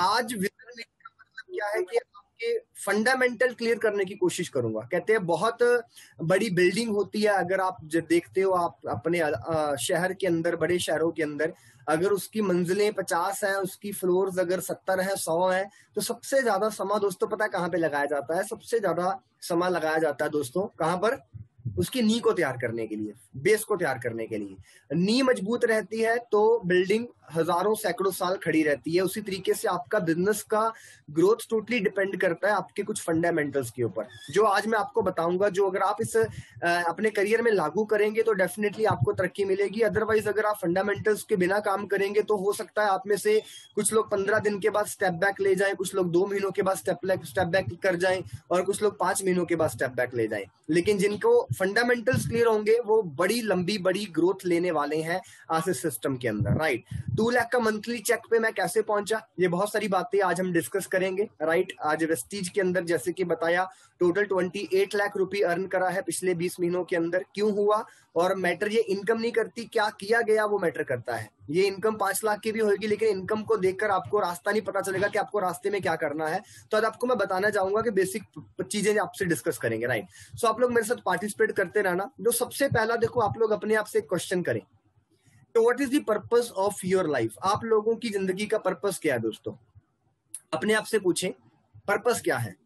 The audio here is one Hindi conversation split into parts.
आज विजन लेने का मतलब क्या है कि आपके फंडामेंटल क्लियर करने की कोशिश करूंगा। कहते हैं बहुत बड़ी बिल्डिंग होती है, अगर आप देखते हो आप अपने शहर के अंदर, बड़े शहरों के अंदर, अगर उसकी मंजिलें 50 हैं, उसकी फ्लोर्स अगर 70 है, 100 है, तो सबसे ज्यादा समा दोस्तों पता है कहाँ पे लगाया जाता है? सबसे ज्यादा समा लगाया जाता है दोस्तों कहाँ पर? उसकी नी को तैयार करने के लिए, बेस को तैयार करने के लिए। नी मजबूत रहती है तो बिल्डिंग हजारों सैकड़ों साल खड़ी रहती है। उसी तरीके से आपका बिजनेस का ग्रोथ टोटली डिपेंड करता है आपके कुछ फंडामेंटल्स के ऊपर, जो आज मैं आपको बताऊंगा, जो अगर आप इस अपने करियर में लागू करेंगे तो डेफिनेटली आपको तरक्की मिलेगी। अदरवाइज अगर आप फंडामेंटल्स के बिना काम करेंगे तो हो सकता है आप में से कुछ लोग 15 दिन के बाद स्टेप बैक ले जाएं, कुछ लोग 2 महीनों के बाद स्टेप बैक कर जाएं, और कुछ लोग 5 महीनों के बाद स्टेप बैक ले जाएं। लेकिन जिनको फंडामेंटल्स क्लियर होंगे वो बड़ी लंबी बड़ी ग्रोथ लेने वाले हैं आज इस सिस्टम के अंदर, राइट। 2 लाख का मंथली चेक पे मैं कैसे पहुंचा, ये बहुत सारी बातें आज हम डिस्कस करेंगे, राइट। आज वेस्टीज के अंदर जैसे कि बताया टोटल 28 लाख रुपए अर्न करा है पिछले 20 महीनों के अंदर। क्यों हुआ? और मैटर ये इनकम नहीं करती, क्या किया गया वो मैटर करता है। ये इनकम 5 लाख की भी होगी, लेकिन इनकम को देखकर आपको रास्ता नहीं पता चलेगा कि आपको रास्ते में क्या करना है। तो आज आपको मैं बताना चाहूंगा कि बेसिक चीजें आपसे डिस्कस करेंगे, राइट। सो आप लोग मेरे साथ पार्टिसिपेट करते रहना। जो सबसे पहला देखो, आप लोग अपने आप से एक क्वेश्चन करें, तो what is the purpose of your life? आप लोगों की जिंदगी का पर्पस क्या है दोस्तों? अपने आप से पूछें, पर्पस क्या है?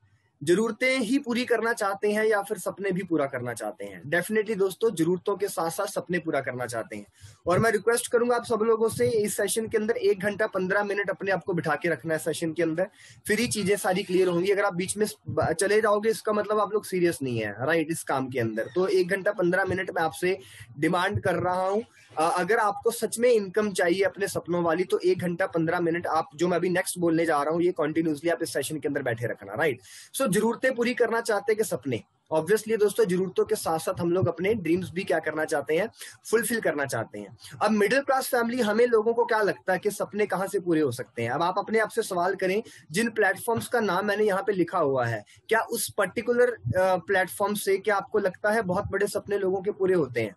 जरूरतें ही पूरी करना चाहते हैं या फिर सपने भी पूरा करना चाहते हैं? डेफिनेटली दोस्तों जरूरतों के साथ साथ सपने पूरा करना चाहते हैं। और मैं रिक्वेस्ट करूंगा आप सब लोगों से, इस सेशन के अंदर 1 घंटा 15 मिनट अपने आप को बिठा के रखना है सेशन के अंदर, फिर ही चीजें सारी क्लियर होंगी। अगर आप बीच में चले जाओगे इसका मतलब आप लोग सीरियस नहीं है, राइट, इस काम के अंदर। तो 1 घंटा 15 मिनट में आपसे डिमांड कर रहा हूं। अगर आपको सच में इनकम चाहिए अपने सपनों वाली, तो 1 घंटा 15 मिनट आप जो मैं अभी नेक्स्ट बोलने जा रहा हूं ये कंटिन्यूसली आप इस सेशन के अंदर बैठे रखना, राइट। सो जरूरतें पूरी करना चाहते हैं कि सपने? ऑब्वियसली दोस्तों जरूरतों के साथ साथ हम लोग अपने ड्रीम्स भी क्या करना चाहते हैं? फुलफिल करना चाहते हैं। अब मिडिल क्लास फैमिली, हमें लोगों को क्या लगता है कि सपने कहां से पूरे हो सकते हैं? अब आप अपने आप से सवाल करें, जिन प्लेटफॉर्म्स का नाम मैंने यहाँ पे लिखा हुआ है, क्या उस पर्टिकुलर प्लेटफॉर्म से क्या आपको लगता है बहुत बड़े सपने लोगों के पूरे होते हैं?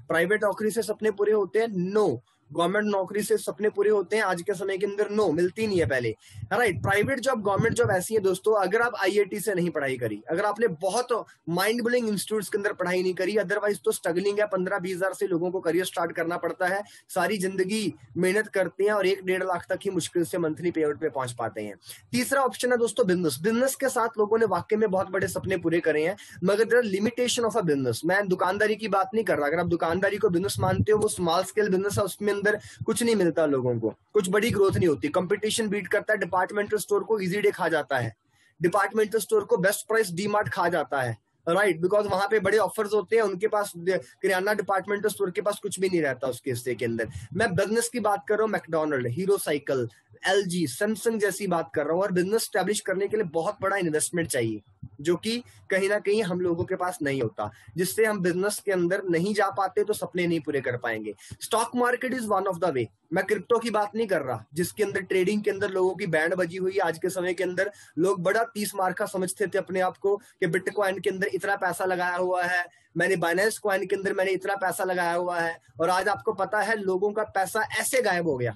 प्राइवेट नौकरी से सपने पूरे होते हैं? नो। गवर्नमेंट नौकरी से सपने पूरे होते हैं आज के समय के अंदर? नो, मिलती नहीं है पहले, right. Private job, government job ऐसी है दोस्तों, अगर आप आईआईटी से नहीं पढ़ाई करी, अगर आपने बहुत माइंड ब्लोइंग इंस्टीट्यूट्स के अंदर पढ़ाई नहीं करी, अदरवाइज तो स्ट्रगलिंग है। 15-20 हजार से लोगों को करियर स्टार्ट करना पड़ता है, सारी जिंदगी मेहनत करते हैं और 1-1.5 लाख तक ही मुश्किल से मंथली पे आउट पे पहुंच पाते हैं। तीसरा ऑप्शन है दोस्तों बिजनेस। बिजनेस के साथ लोगों ने वाकई में बहुत बड़े सपने पूरे करे हैं, मगर their limitation of a business. मैं दुकानदारी की बात नहीं कर रहा, अगर आप दुकानदारी को बिजनेस मानते हो, वो स्मॉल स्केल बिजनेस है, उसमें अंदर कुछ नहीं मिलता लोगों को, कुछ बड़ी ग्रोथ नहीं होती, कंपटीशन बीट करता है। डिपार्टमेंटल स्टोर को इजी डे खा जाता है, डिपार्टमेंटल स्टोर को बेस्ट प्राइस डीमार्ट खा जाता है, राइट, बिकॉज वहां पे बड़े ऑफर्स होते हैं, उनके पास किराना डिपार्टमेंटल स्टोर के पास कुछ भी नहीं रहता उसके हिस्से के अंदर। मैं बिजनेस की बात कर रहा हूँ, McDonald, hero cycle, LG, Samsung जैसी बात कर रहा हूँ। और बिजनेस स्टैब्लिश करने के लिए बहुत बड़ा इन्वेस्टमेंट चाहिए, जो कि कहीं ना कहीं हम लोगों के पास नहीं होता, जिससे हम बिजनेस के अंदर नहीं जा पाते, तो सपने नहीं पूरे कर पाएंगे। Stock market is one of the way. मैं क्रिप्टो की बात नहीं कर रहा, जिसके अंदर ट्रेडिंग के अंदर लोगों की बैंड बजी हुई है। आज के समय के अंदर लोग बड़ा 30 मार्का समझते थे अपने आप को कि बिटकॉइन के अंदर इतना पैसा लगाया हुआ है, मैंने बाइनेंस कॉइन के अंदर मैंने इतना पैसा लगाया हुआ है, और आज आपको पता है लोगों का पैसा ऐसे गायब हो गया,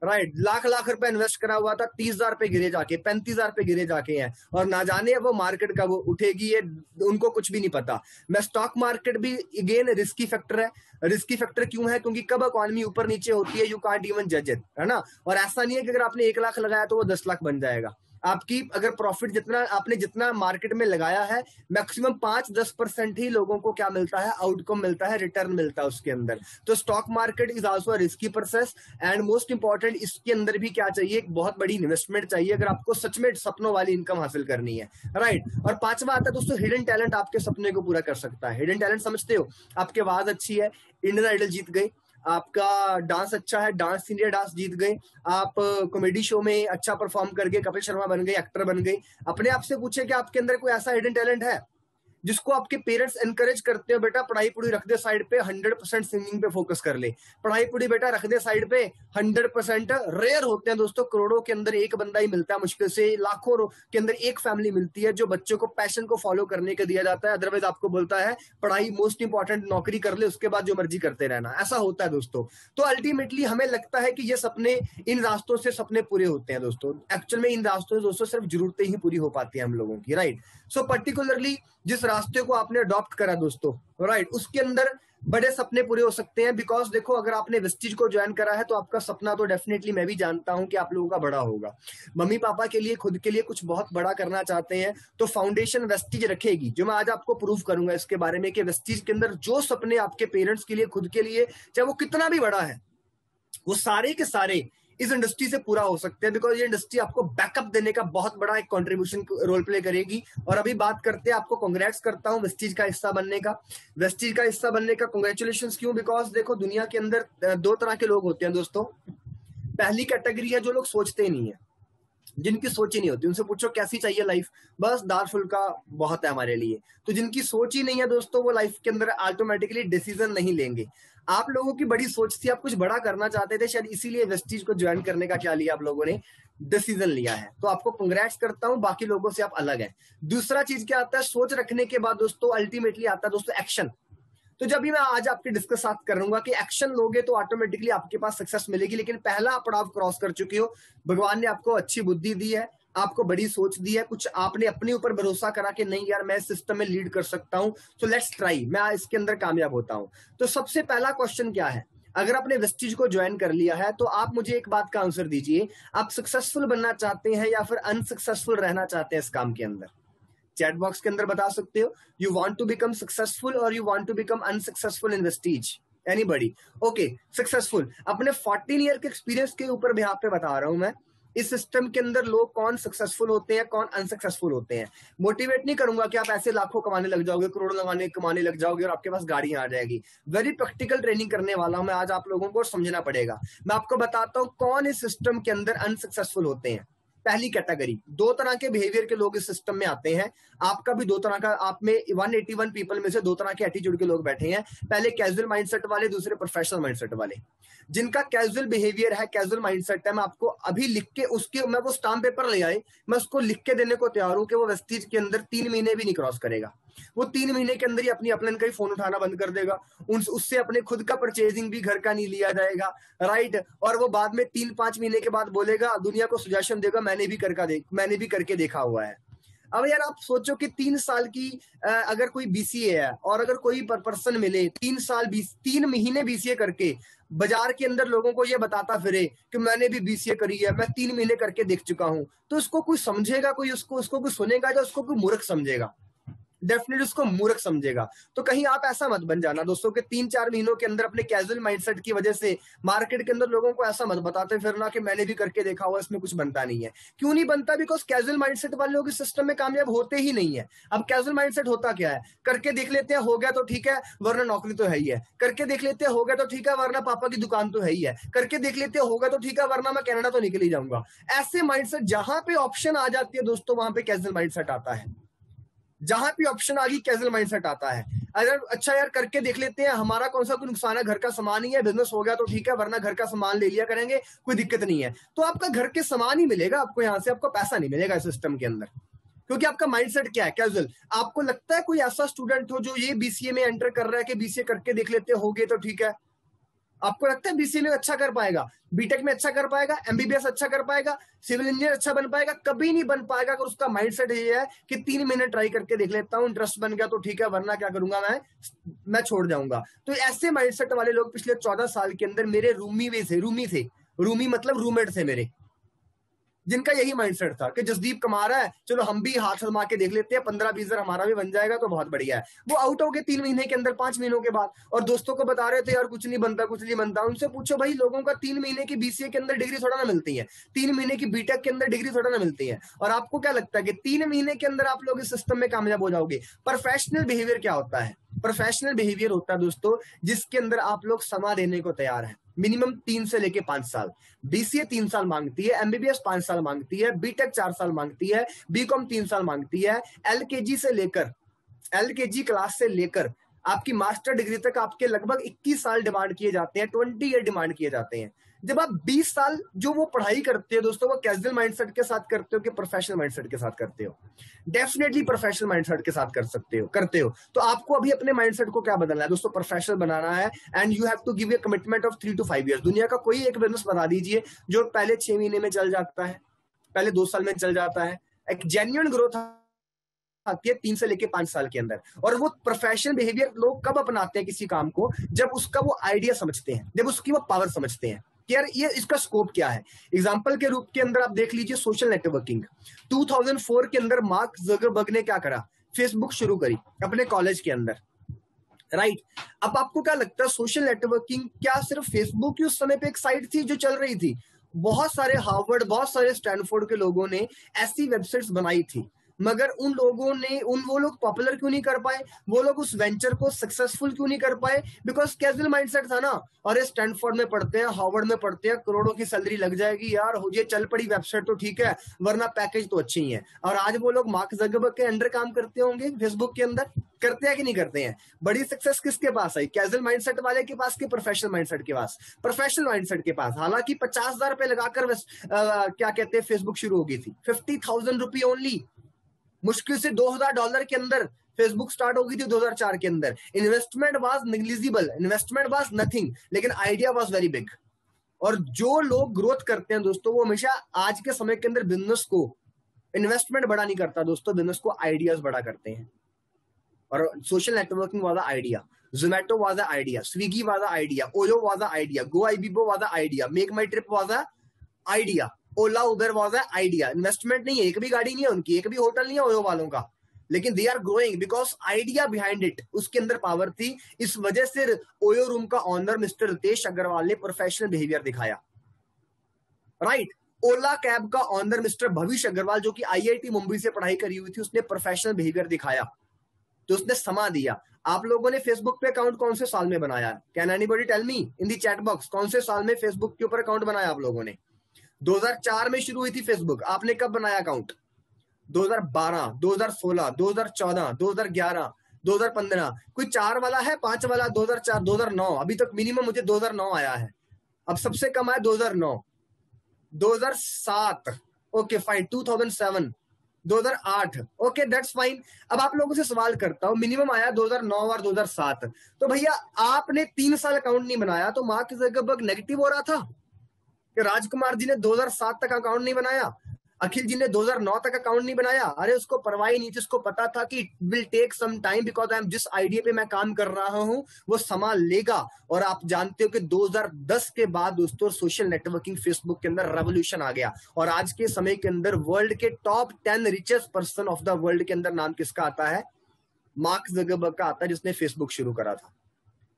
राइट। लाख लाख रुपए इन्वेस्ट करा हुआ था, 30,000 पे गिरे जाके, 35,000 पे गिरे जाके हैं, और ना जाने वो मार्केट कब उठेगी, ये उनको कुछ भी नहीं पता। मैं स्टॉक मार्केट भी अगेन रिस्की फैक्टर है। रिस्की फैक्टर क्यों है? क्योंकि कब इकोनॉमी ऊपर नीचे होती है, यू कांट इवन जज इट, है ना। और ऐसा नहीं है कि अगर आपने 1 लाख लगाया तो वो 10 लाख बन जाएगा। आपकी अगर प्रॉफिट जितना आपने जितना मार्केट में लगाया है, मैक्सिमम 5-10% ही लोगों को क्या मिलता है? आउटकम मिलता है, रिटर्न मिलता है उसके अंदर। तो stock market is also a risky process, and most important इसके अंदर भी क्या चाहिए? एक बहुत बड़ी इन्वेस्टमेंट चाहिए, अगर आपको सच में सपनों वाली इनकम हासिल करनी है, राइट। और पांचवा आता है दोस्तों हिडन टैलेंट, आपके सपने को पूरा कर सकता है। हिडन टैलेंट समझते हो? आपकी आवाज अच्छी है, इंडियन आइडल जीत गए, आपका डांस अच्छा है, डांस इंडिया डांस जीत गए, आप कॉमेडी शो में अच्छा परफॉर्म कर गए, कपिल शर्मा बन गए, एक्टर बन गए। अपने आप से पूछे कि आपके अंदर कोई ऐसा हिडन टैलेंट है? जिसको आपके पेरेंट्स एनकरेज करते हो बेटा पढ़ाई पूरी रख दे साइड पे, 100% सिंगिंग पे फोकस कर ले, पढ़ाई पूरी बेटा रख दे साइड पे, 100%। रेयर होते हैं दोस्तों, करोड़ों के अंदर एक बंदा ही मिलता है, मुश्किल से लाखों के अंदर एक फैमिली मिलती है जो बच्चों को पैशन को फॉलो करने के दिया जाता है। अदरवाइज आपको बोलता है पढ़ाई मोस्ट इंपॉर्टेंट, नौकरी कर ले, उसके बाद जो मर्जी करते रहना, ऐसा होता है दोस्तों। तो अल्टीमेटली हमें लगता है कि ये सपने, इन रास्तों से सपने पूरे होते हैं दोस्तों। एक्चुअल में इन रास्तों से दोस्तों सिर्फ जरूरतें ही पूरी हो पाती है हम लोगों की, राइट। सो पर्टिकुलरली जिस रास्ते को आपने अडॉप्ट करा दोस्तों, राइट, उसके अंदर बड़े सपने पूरे हो सकते हैं। बिकॉज देखो, अगर आपने वेस्टीज को ज्वाइन करा है तो आपका सपना तो डेफिनेटली मैं भी जानता हूं कि आप लोगों का बड़ा होगा। मम्मी पापा के लिए, खुद के लिए कुछ बहुत बड़ा करना चाहते हैं तो फाउंडेशन वेस्टीज रखेगी, जो मैं आज आपको प्रूव करूंगा इसके बारे में कि वेस्टीज के अंदर जो सपने आपके पेरेंट्स के लिए, खुद के लिए, चाहे वो कितना भी बड़ा है, वो सारे के सारे इस इंडस्ट्री से पूरा हो सकते हैं। बिकॉज ये इंडस्ट्री आपको बैकअप देने का बहुत बड़ा एक कंट्रीब्यूशन रोल प्ले करेगी। और अभी बात करते हैं, आपको कांग्रेट्स करता हूं वेस्टीज का हिस्सा बनने का। वेस्टीज का हिस्सा बनने का कांग्रेचुलेशंस। क्यों? बिकॉज देखो, दुनिया के अंदर दो तरह के लोग होते हैं दोस्तों। पहली कैटेगरी है जो लोग सोचते नहीं है, जिनकी सोच ही नहीं होती। उनसे पूछो कैसी चाहिए लाइफ, बस दाल फुल्का बहुत है हमारे लिए। तो जिनकी सोच ही नहीं है दोस्तों, वो लाइफ के अंदर ऑटोमेटिकली डिसीजन नहीं लेंगे। आप लोगों की बड़ी सोच थी, आप कुछ बड़ा करना चाहते थे, शायद इसीलिए वेस्टीज को ज्वाइन करने का क्या लिया आप लोगों ने, डिसीजन लिया है। तो आपको कांग्रेट्स करता हूं, बाकी लोगों से आप अलग हैं। दूसरा चीज क्या आता है, सोच रखने के बाद दोस्तों अल्टीमेटली आता है दोस्तों एक्शन। तो जब भी मैं आज आपके डिस्कस साथ करूंगा कि एक्शन लोगे तो ऑटोमेटिकली आपके पास सक्सेस मिलेगी। लेकिन पहला पड़ाव क्रॉस कर चुके हो, भगवान ने आपको अच्छी बुद्धि दी है, आपको बड़ी सोच दी है, कुछ आपने अपने ऊपर भरोसा करा कि नहीं यार मैं इस सिस्टम में लीड कर सकता हूं, तो लेट्स ट्राई, मैं इसके अंदर कामयाब होता हूं। तो सबसे पहला क्वेश्चन क्या है, अगर आपने वेस्टीज को ज्वाइन कर लिया है तो आप मुझे एक बात का आंसर दीजिए, आप सक्सेसफुल बनना चाहते हैं या फिर अनसक्सेसफुल रहना चाहते हैं इस काम के अंदर? चैट बॉक्स के अंदर बता सकते हो। You want to become successful और you want to become unsuccessful in Vestige? Anybody? Okay, successful. अपने 14 ईयर के एक्सपीरियंस के ऊपर भी यहाँ पे बता रहा हूं मैं, इस सिस्टम के अंदर लोग कौन सक्सेसफुल होते हैं, कौन अनसक्सेसफुल होते हैं। मोटिवेट नहीं करूंगा कि आप ऐसे लाखों कमाने लग जाओगे, करोड़ों कमाने लग जाओगे और आपके पास गाड़ियां आ जाएगी। वेरी प्रैक्टिकल ट्रेनिंग करने वाला हूं मैं आज आप लोगों को, समझना पड़ेगा। मैं आपको बताता हूं कौन इस सिस्टम के अंदर अनसक्सेसफुल होते हैं। पहली कैटेगरी, दो तरह के बिहेवियर के लोग इस सिस्टम में आते हैं। आपका भी दो तरह का, आप में 181 पीपल में से दो तरह के एटीट्यूड के लोग बैठे हैं। पहले कैजुअल माइंडसेट वाले, दूसरे प्रोफेशनल माइंडसेट वाले। जिनका कैजुअल बिहेवियर है, कैजुअल माइंडसेट है, मैं आपको अभी लिख के उसके, मैं वो स्टाम्प पेपर ले आए, मैं उसको लिख के देने को तैयार हूं कि वो वेस्टीज के अंदर 3 महीने भी नहीं क्रॉस करेगा। वो 3 महीने के अंदर ही अपनी अपलाइन का ही फोन उठाना बंद कर देगा, उससे अपने खुद का परचेजिंग भी घर का नहीं लिया जाएगा, राइट। और वो बाद में 3-5 महीने के बाद बोलेगा, दुनिया को सजेशन देगा, मैंने भी करके देखा हुआ है। अब यार आप सोचो कि 3 साल की अगर कोई बीसीए है और अगर कोई पर्सन मिले 3 महीने बीसीए करके बाजार के अंदर लोगों को ये बताता फिरे कि मैंने भी बीसीए करी है, मैं 3 महीने करके देख चुका हूं, तो उसको कोई समझेगा, कोई उसको कोई सुनेगा, या उसको कोई मूर्ख समझेगा? डेफिनेटली उसको मूर्ख समझेगा। तो कहीं आप ऐसा मत बन जाना दोस्तों कि 3-4 महीनों के अंदर अपने कैजुअल माइंडसेट की वजह से मार्केट के अंदर लोगों को ऐसा मत बताते फिरना कि मैंने भी करके देखा हुआ, इसमें कुछ बनता नहीं है। क्यों नहीं बनता? बिकॉज कैजुअल माइंडसेट वाले लोग इस सिस्टम में कामयाब होते ही नहीं है। अब कैजुअल माइंडसेट होता क्या है, करके देख लेते हैं, हो गया तो ठीक है, वरना नौकरी तो है ही है। करके देख लेते हैं, हो गया तो ठीक है, वरना पापा की दुकान तो है ही है। करके देख लेते हैं, होगा तो ठीक है, वरना मैं कनाडा तो निकल ही जाऊंगा। ऐसे माइंडसेट जहां पे ऑप्शन आ जाती है दोस्तों, वहां पे कैजुअल माइंडसेट आता है। जहां भी ऑप्शन आ गई कैजुअल माइंडसेट आता है। अगर अच्छा यार करके देख लेते हैं, हमारा कौन सा कोई नुकसान है, घर का सामान ही है, बिजनेस हो गया तो ठीक है, वरना घर का सामान ले लिया करेंगे, कोई दिक्कत नहीं है। तो आपका घर के सामान ही मिलेगा आपको, यहां से आपको पैसा नहीं मिलेगा सिस्टम के अंदर, क्योंकि आपका माइंडसेट क्या है, कैजुअल। आपको लगता है कोई ऐसा स्टूडेंट हो जो ये बीसीए में एंटर कर रहा है कि बीसीए करके देख लेते हो गए तो ठीक है? आपको लगता है बीसीए में अच्छा कर पाएगा, बीटेक में अच्छा कर पाएगा, एमबीबीएस अच्छा कर पाएगा, सिविल इंजीनियर अच्छा बन पाएगा? कभी नहीं बन पाएगा। अगर उसका माइंडसेट ये है कि 3 महीने ट्राई करके देख लेता हूं, इंटरेस्ट बन गया तो ठीक है, वरना क्या करूंगा, मैं छोड़ जाऊंगा। तो ऐसे माइंडसेट वाले लोग पिछले 14 साल के अंदर मेरे रूमी मतलब रूममेट थे मेरे, जिनका यही माइंडसेट था कि जसदीप कमा रहा है, चलो हम भी हाथ आजमा के देख लेते हैं, 15-20 हजार हमारा भी बन जाएगा तो बहुत बढ़िया है। वो आउट हो गए 3 महीने के अंदर, 5 महीनों के बाद, और दोस्तों को बता रहे थे यार कुछ नहीं बनता। उनसे पूछो भाई, लोगों का 3 महीने की बीसीए के अंदर डिग्री थोड़ा ना मिलती है, 3 महीने की बीटेक के अंदर डिग्री थोड़ा ना मिलती है। और आपको क्या लगता है कि 3 महीने के अंदर आप लोग इस सिस्टम में कामयाब हो जाओगे? प्रोफेशनल बिहेवियर क्या होता है? प्रोफेशनल बिहेवियर होता है दोस्तों जिसके अंदर आप लोग समा देने को तैयार है। मिनिमम 3 से लेके 5 साल। बीसीए 3 साल मांगती है, एमबीबीएस 5 साल मांगती है, बीटेक 4 साल मांगती है, बीकॉम 3 साल मांगती है, एलकेजी से लेकर LKG क्लास से लेकर आपकी मास्टर डिग्री तक आपके लगभग 21 साल डिमांड किए जाते हैं, 20 ईयर डिमांड किए जाते हैं। जब आप 20 साल जो वो पढ़ाई करते हो दोस्तों, वो कैजुअल माइंडसेट के साथ करते हो कि प्रोफेशनल माइंडसेट के साथ करते हो? डेफिनेटली प्रोफेशनल माइंडसेट के साथ करते हो। तो आपको अभी अपने माइंडसेट को क्या बदलना है दोस्तों? प्रोफेशनल बनाना है। And you have to give a commitment of 3 to 5 years। दुनिया का कोई एक बिजनेस बता दीजिए जो पहले 6 महीने में चल जाता है, पहले 2 साल में चल जाता है। एक जेन्युइन ग्रोथ आती है 3 से लेके 5 साल के अंदर। और वो प्रोफेशनल बिहेवियर लोग कब अपनाते हैं किसी काम को? जब उसका वो आइडिया समझते हैं, जब उसकी वो पावर समझते हैं कि यार ये इसका स्कोप क्या है। एग्जांपल के रूप के अंदर आप देख लीजिए सोशल नेटवर्किंग। 2004 के अंदर मार्क जकरबर्ग ने क्या करा? फेसबुक शुरू करी अपने कॉलेज के अंदर, राइट। अब आपको क्या लगता है सोशल नेटवर्किंग क्या सिर्फ फेसबुक की उस समय पे एक साइट थी जो चल रही थी? बहुत सारे हार्वर्ड, बहुत सारे स्टैनफोर्ड के लोगों ने ऐसी वेबसाइट्स बनाई थी, मगर उन लोगों ने वो लोग पॉपुलर क्यों नहीं कर पाए? वो लोग उस वेंचर को सक्सेसफुल क्यों नहीं कर पाए? बिकॉज कैजुअल माइंडसेट था ना। और स्टैनफोर्ड में पढ़ते हैं, हार्वर्ड में पढ़ते हैं, करोड़ों की सैलरी लग जाएगी यार, ये चल पड़ी वेबसाइट तो ठीक है, वरना पैकेज तो अच्छे ही है। और आज वो लोग मार्क जकरबर्ग के अंडर काम करते होंगे फेसबुक के अंदर। करते हैं कि नहीं करते हैं? बड़ी सक्सेस किसके पास आई? कैजुअल माइंडसेट वाले के पास कि प्रोफेशनल माइंडसेट के पास? प्रोफेशनल माइंडसेट के पास। हालांकि 50,000 रुपए लगाकर क्या कहते हैं फेसबुक शुरू होगी थी, 50,000 रुपये ओनली। मुश्किल से $2,000 के अंदर फेसबुक स्टार्ट होगी थी 2004 के अंदर। Investment was negligible, investment was nothing, लेकिन आइडिया वाज वेरी बिग। और जो लोग ग्रोथ करते हैं दोस्तों, वो हमेशा आज के समय के अंदर बिजनेस को इन्वेस्टमेंट बड़ा नहीं करता दोस्तों, बिजनेस को आइडियाज बड़ा करते हैं। और social networking was the idea, Zomato was the idea, Swiggy was the idea, OYO was the idea, go ibibo was the idea, make my trip was the idea, Ola Uber was the idea. Investment नहीं है, एक भी गाड़ी नहीं है उनकी, एक भी होटल नहीं है ओयो वालों का, लेकिन they are growing because idea behind it, उसके अंदर पावर थी। इस वजह से ओयो रूम का ऑनर मिस्टर रितेश अग्रवाल ने प्रोफेशनल बिहेवियर दिखाया, राइट। ओला कैब का ऑनर मिस्टर भविष्य अग्रवाल, जो कि IIT मुंबई से पढ़ाई करी हुई थी, उसने प्रोफेशनल बिहेवियर दिखाया, तो उसने समा दिया। आप लोगों ने फेसबुक पे अकाउंट कौन से साल में बनाया? Can anybody tell me in the chat box, कौन से साल में फेसबुक के ऊपर अकाउंट बनाया आप लोगों ने? 2004 में शुरू हुई थी फेसबुक, आपने कब बनाया अकाउंट? 2012, 2016, 2014, 2011, 2015। कोई 4 वाला है, 5 वाला? 2004, 2009, अभी तक मिनिमम मुझे 2009 आया है। अब सबसे कम आया 2009, 2007, okay fine, 2007, 2008, okay that's fine. अब आप लोगों से सवाल करता हूं, मिनिमम आया 2009 और 2007, तो भैया आपने 3 साल अकाउंट नहीं बनाया, तो मार्क जकरबर्ग नेगेटिव हो रहा था कि राजकुमार जी ने 2007 तक अकाउंट नहीं बनाया, अखिल जी ने 2009 तक अकाउंट नहीं बनाया? अरे उसको परवाह ही नहीं थी, उसको पता था कि will take some time because I am, जिस आइडिया पे मैं काम कर रहा हूं वो समा लेगा। और आप जानते हो कि 2010 के बाद दोस्तों सोशल नेटवर्किंग फेसबुक के अंदर रेवोल्यूशन आ गया, और आज के समय के अंदर वर्ल्ड के top 10 richest person of the world के अंदर नाम किसका आता है? मार्क जकरबर्ग का आता है, जिसने फेसबुक शुरू करा था।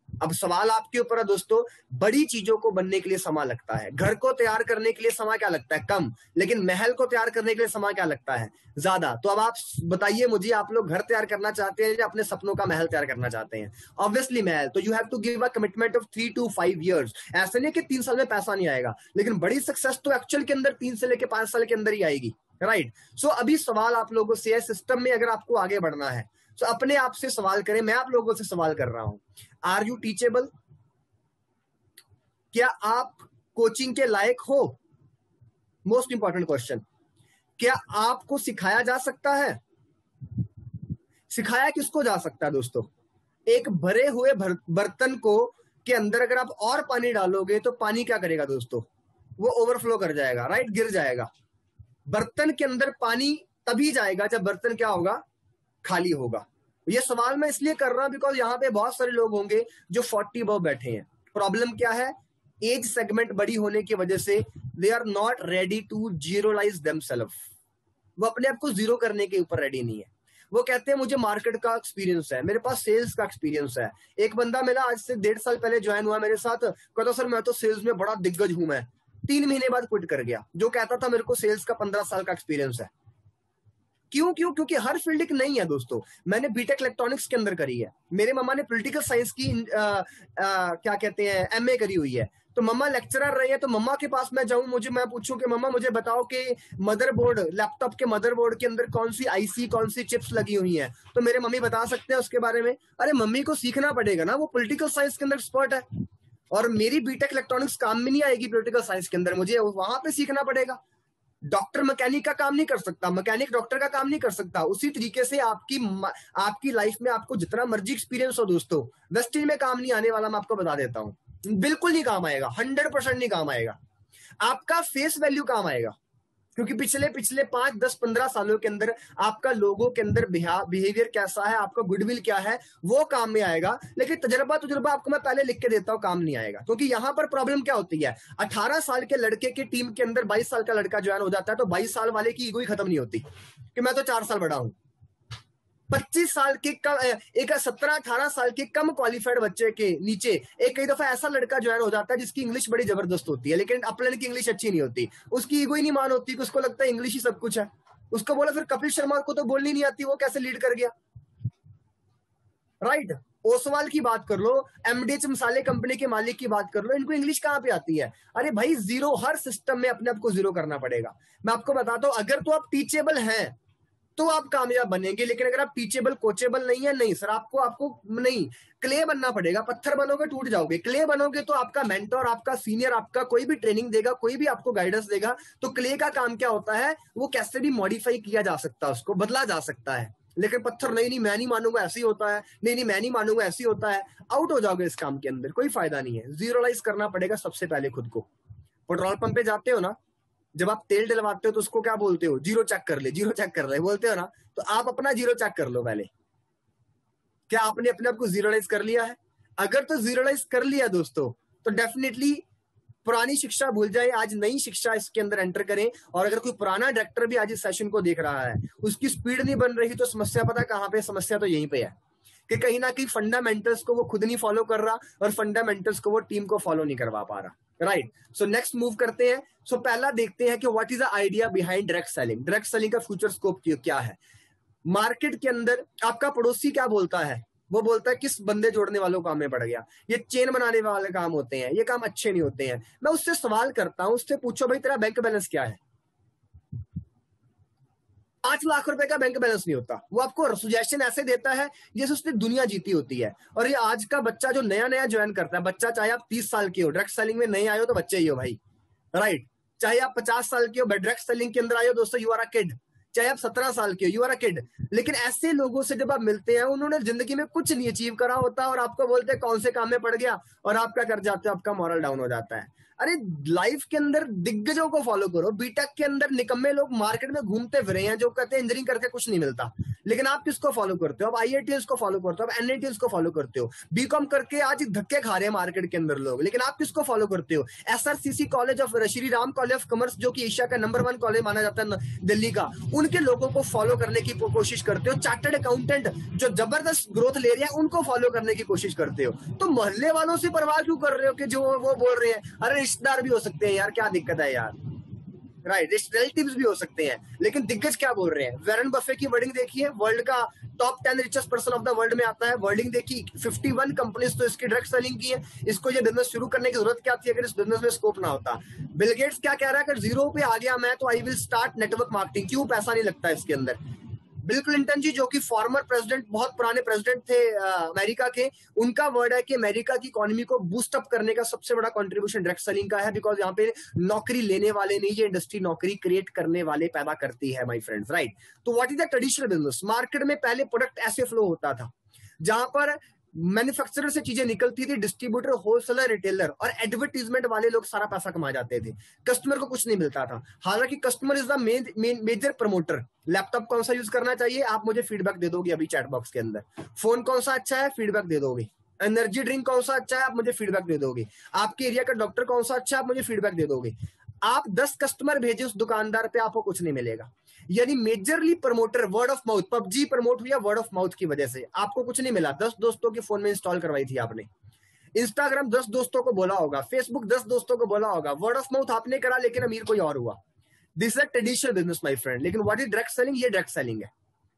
अब सवाल आपके ऊपर है दोस्तों, बड़ी चीजों को बनने के लिए समय लगता है, घर को तैयार करने के लिए समय क्या लगता है? कम। लेकिन महल को तैयार करने के लिए समय क्या लगता है? ज्यादा। तो अब आप बताइए मुझे, आप लोग घर तैयार करना चाहते हैं या अपने सपनों का महल तैयार करना चाहते हैं? ऑब्वियसली महल। तो you have to give a commitment of 3 to 5 years। ऐसे नहीं कि 3 साल में पैसा नहीं आएगा, लेकिन बड़ी सक्सेस तो एक्चुअल के अंदर 3 से लेकर 5 साल के अंदर ही आएगी, राइट। सो अभी सवाल आप लोगों से है, सिस्टम में अगर आपको आगे बढ़ना है तो अपने आप से सवाल करें। मैं आप लोगों से सवाल कर रहा हूं, आर यू टीचेबल? क्या आप कोचिंग के लायक हो? Most important question. क्या आपको सिखाया जा सकता है? सिखाया किसको जा सकता है दोस्तों? एक भरे हुए बर्तन को के अंदर अगर आप और पानी डालोगे तो पानी क्या करेगा दोस्तों? वो ओवरफ्लो कर जाएगा, राइट, गिर जाएगा। बर्तन के अंदर पानी तभी जाएगा जब बर्तन क्या होगा? खाली होगा। ये सवाल मैं इसलिए कर रहा हूं बिकॉज यहाँ पे बहुत सारे लोग होंगे जो 40 above बैठे हैं। प्रॉब्लम क्या है? एज सेगमेंट बड़ी होने की वजह से they are not ready to zerolise themselves. वो अपने आप को जीरो करने के ऊपर रेडी नहीं है। वो कहते हैं मुझे मार्केट का एक्सपीरियंस है, मेरे पास सेल्स का एक्सपीरियंस है। एक बंदा मेरा आज से 1.5 साल पहले ज्वाइन हुआ मेरे साथ, कहता सर मैं तो सेल्स में बड़ा दिग्गज हूं, मैं 3 महीने बाद क्विट कर गया। जो कहता था मेरे को सेल्स का 15 साल का एक्सपीरियंस है। क्योंकि हर फील्ड एक नहीं है दोस्तों। मैंने बीटेक इलेक्ट्रॉनिक्स के अंदर करी है, मेरे मामा ने पॉलिटिकल साइंस की क्या कहते हैं MA करी हुई है, तो मम्मा लेक्चरर रही है, तो मम्मा के पास मैं जाऊं, मैं पूछूं कि मम्मा मुझे बताओ कि मदरबोर्ड, लैपटॉप के मदरबोर्ड के अंदर कौन सी आईसी, कौन सी चिप्स लगी हुई है, तो मेरे मम्मी बता सकते हैं उसके बारे में? अरे मम्मी को सीखना पड़ेगा ना, वो पॉलिटिकल साइंस के अंदर एक्सपर्ट है, और मेरी बीटेक इलेक्ट्रॉनिक्स काम में नहीं आएगी पॉलिटिकल साइंस के अंदर, मुझे वहां पे सीखना पड़ेगा। डॉक्टर मैकेनिक का काम नहीं कर सकता, मैकेनिक डॉक्टर का काम नहीं कर सकता। उसी तरीके से आपकी लाइफ में आपको जितना मर्जी एक्सपीरियंस हो दोस्तों, वेस्टिज में काम नहीं आने वाला, मैं आपको बता देता हूं। बिल्कुल नहीं काम आएगा, 100% नहीं काम आएगा। आपका फेस वैल्यू काम आएगा, क्योंकि पिछले 5, 10, 15 सालों के अंदर आपका लोगों के अंदर बिहेवियर कैसा है, आपका गुडविल क्या है, वो काम में आएगा। लेकिन तजुर्बा आपको मैं पहले लिख के देता हूं, काम नहीं आएगा। क्योंकि यहां पर प्रॉब्लम क्या होती है, 18 साल के लड़के की टीम के अंदर 22 साल का लड़का ज्वाइन हो जाता है, तो 22 साल वाले की ईगो ही खत्म नहीं होती कि मैं तो 4 साल बड़ा हूं। 25 साल के कम, एक 17-18 साल के कम क्वालिफाइड बच्चे के नीचे एक कई दफा ऐसा लड़का ज्वाइन हो जाता है जिसकी इंग्लिश बड़ी जबरदस्त होती है, लेकिन अपने की इंग्लिश अच्छी नहीं होती, उसकी ईगो ही नहीं मान होती, कि उसको लगता है इंग्लिश ही सब कुछ है। उसको बोला फिर कपिल शर्मा को तो बोलनी नहीं आती, वो कैसे लीड कर गया, राइट? ओसवाल की बात कर लो, एमडीएच मसाले कंपनी के मालिक की बात कर लो, इनको इंग्लिश कहां पे आती है? अरे भाई जीरो, हर सिस्टम में अपने आप को जीरो करना पड़ेगा। मैं आपको बताता हूं, अगर तो आप टीचेबल हैं तो आप कामयाब बनेंगे, लेकिन अगर आप टीचेबल कोचेबल नहीं है, नहीं सर, आपको नहीं, क्ले बनना पड़ेगा। पत्थर बनोगे टूट जाओगे, क्ले बनोगे तो आपका मेंटर, आपका सीनियर, आपका कोई भी ट्रेनिंग देगा, कोई भी आपको गाइडेंस देगा। तो क्ले का काम क्या होता है, वो कैसे भी मॉडिफाई किया जा सकता है, उसको बदला जा सकता है। लेकिन पत्थर नहीं, मैं नहीं मानूंगा ऐसे ही होता है, नहीं मैं नहीं मानूंगा ऐसे ही होता है, आउट हो जाओगे इस काम के अंदर, कोई फायदा नहीं है। जीरोलाइज करना पड़ेगा सबसे पहले खुद को। पेट्रोल पंप पे जाते हो ना, जब आप तेल डलवाते हो तो उसको क्या बोलते हो, जीरो चेक कर ले, जीरो चेक कर ले बोलते हो ना, तो आप अपना जीरो चेक कर लो पहले। क्या आपने अपने आप को जीरोलाइज कर लिया है? अगर तो जीरोलाइज कर लिया दोस्तों, तो डेफिनेटली पुरानी शिक्षा भूल जाए, आज नई शिक्षा इसके अंदर एंटर करें। और अगर कोई पुराना डायरेक्टर भी आज इस सेशन को देख रहा है, उसकी स्पीड नहीं बन रही, तो समस्या पता कहां पे? समस्या तो यहीं पे है कि कहीं ना कहीं फंडामेंटल्स को वो खुद नहीं फॉलो कर रहा, और फंडामेंटल्स को वो टीम को फॉलो नहीं करवा पा रहा, राइट? सो नेक्स्ट मूव करते हैं। सो पहला देखते हैं कि what is the idea behind direct selling. Direct selling का फ्यूचर स्कोप क्या है? मार्केट के अंदर आपका पड़ोसी क्या बोलता है? वो बोलता है किस बंदे जोड़ने वालों काम में पड़ गया, ये चेन बनाने वाले काम होते हैं, ये काम अच्छे नहीं होते हैं। मैं उससे सवाल करता हूं, उससे पूछो भाई तेरा बैंक बैलेंस क्या है? 5 लाख रुपए का बैंक बैलेंस नहीं होता। वो आपको सजेशन ऐसे देता है जैसे उसने दुनिया जीती होती है। और ये आज का बच्चा जो नया नया ज्वाइन करता है, बच्चा चाहे आप 30 साल के हो, डायरेक्ट सेलिंग में नहीं आए हो तो बच्चे ही हो भाई, राइट? चाहे आप 50 साल के हो, डायरेक्ट सेलिंग के अंदर आए हो दोस्तों, यू आर अ किड। चाहे आप 17 साल के हो, यू आर अ किड। लेकिन ऐसे लोगों से जब आप मिलते हैं, उन्होंने जिंदगी में कुछ नहीं अचीव करा होता, और आपको बोलते हैं कौन से काम में पड़ गया, और आप क्या कर जाते हो, आपका मॉरल डाउन हो जाता है। अरे लाइफ के अंदर दिग्गजों को फॉलो करो। बीटेक के अंदर निकम्मे लोग मार्केट में घूमते फिरे हैं जो कहते हैं इंजीनियरिंग करके कुछ नहीं मिलता, लेकिन आप किसको फॉलो करते हो? आप आईआईटीएस को फॉलो करते हो, आप एनआईटीएस को फॉलो करते हो। बीकॉम करके आज धक्के खा रहे हैं मार्केट के अंदर लोग, लेकिन आप किसको फॉलो करते हो? SRCC college of, Shri Ram college of commerce, जो कि एशिया का नंबर 1 कॉलेज माना जाता है दिल्ली का, उनके लोगों को फॉलो करने की कोशिश करते हो। चार्टर्ड अकाउंटेंट जो जबरदस्त ग्रोथ ले रहे हैं, उनको फॉलो करने की कोशिश करते हो। तो मोहल्ले वालों से परवाह क्यों कर रहे हो कि जो वो बोल रहे हैं? अरे रिश्तेदार भी हो सकते हैं यार, क्या दिक्कत है यार, राइट? रिलेटिव्स भी हो सकते हैं, लेकिन दिग्गज क्या बोल रहे हैं? वॉरेन बफे की वर्डिंग देखिए, वर्ल्ड का top 10 richest person of the world में आता है। वर्डिंग देखी, 51 कंपनीज तो इसकी डायरेक्ट सेलिंग की है। इसको ये बिजनेस शुरू करने की जरूरत क्या थी अगर इस बिजनेस में स्कोप ना होता? बिल गेट्स क्या कह रहा है, अगर जीरो पे आ गया मैं, तो I will start network marketing. क्यों? पैसा नहीं लगता इसके अंदर। बिल क्लिंटन जी, जो कि फॉर्मर प्रेसिडेंट, बहुत पुराने प्रेसिडेंट थे अमेरिका के, उनका वर्ड है कि अमेरिका की इकोनॉमी को बूस्ट अप करने का सबसे बड़ा कंट्रीब्यूशन डायरेक्ट सेलिंग का है, बिकॉज यहाँ पे नौकरी लेने वाले नहीं, ये इंडस्ट्री नौकरी क्रिएट करने वाले पैदा करती है माय फ्रेंड्स, राइट? तो what is the traditional business? Market में पहले प्रोडक्ट ऐसे फ्लो होता था जहां पर मैन्युफैक्चरर से चीजें निकलती थी, डिस्ट्रीब्यूटर, होलसेलर, रिटेलर और एडवर्टीजमेंट वाले लोग सारा पैसा कमा जाते थे, कस्टमर को कुछ नहीं मिलता था। हालांकि customer is the major promoter. Laptop कौन सा यूज करना चाहिए, आप मुझे फीडबैक दे दोगे अभी चैट बॉक्स के अंदर। फोन कौन सा अच्छा है, फीडबैक दे दोगे। एनर्जी ड्रिंक कौन सा अच्छा है, आप मुझे फीडबैक दे दोगे। आपके एरिया का डॉक्टर कौन सा अच्छा है, आप मुझे फीडबैक दे दोगे। आप 10 कस्टमर भेजे उस दुकानदार पे, आपको कुछ नहीं मिलेगा। यानी majorly promoter, word of mouth. PUBG promote हुआ वर्ड ऑफ माउथ की वजह से, आपको कुछ नहीं मिला। 10 दोस्तों के फोन में इंस्टॉल करवाई थी आपने, इंस्टाग्राम 10 दोस्तों को बोला होगा, फेसबुक 10 दोस्तों को बोला होगा, वर्ड ऑफ माउथ आपने करा, लेकिन अमीर कोई और हुआ। This is a traditional business my friend. लेकिन व्हाट इज डायरेक्ट सेलिंग? ये डायरेक्ट सेलिंग है।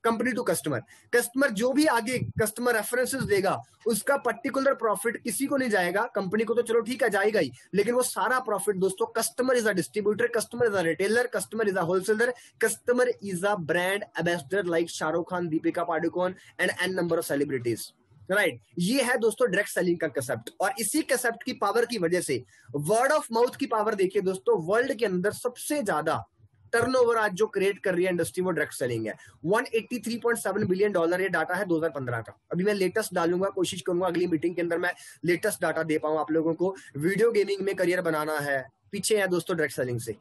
Company to customer. कस्टमर जो भी आगे कस्टमर रेफरेंसेस देगा उसका पर्टिकुलर प्रॉफिट किसी को नहीं जाएगा, कंपनी को तो चलो ठीक है जाएगा ही, लेकिन वो सारा प्रॉफिट दोस्तों customer is a distributor, customer is a retailer, customer is a wholesaler, customer is a brand ambassador like Shahrukh Khan, Deepika Padukone and n number of celebrities. Right, ये है दोस्तों डायरेक्ट सेलिंग का कंसेप्ट। और इसी कंसेप्ट की पावर की वजह से वर्ड ऑफ माउथ की पावर देखिए दोस्तों, वर्ल्ड के अंदर सबसे ज्यादा टर्नओवर आज जो क्रिएट कर रही है इंडस्ट्री वो डायरेक्ट सेलिंग है। 183.7 बिलियन डॉलर ये डाटा है 2015 का। अभी मैं लेटेस्ट डालूंगा, कोशिश करूंगा अगली मीटिंग के अंदर मैं लेटेस्ट डाटा दे पाऊं आप लोगों को। वीडियो गेमिंग में करियर बनाना है, पीछे है दोस्तों डायरेक्ट सेलिंग से।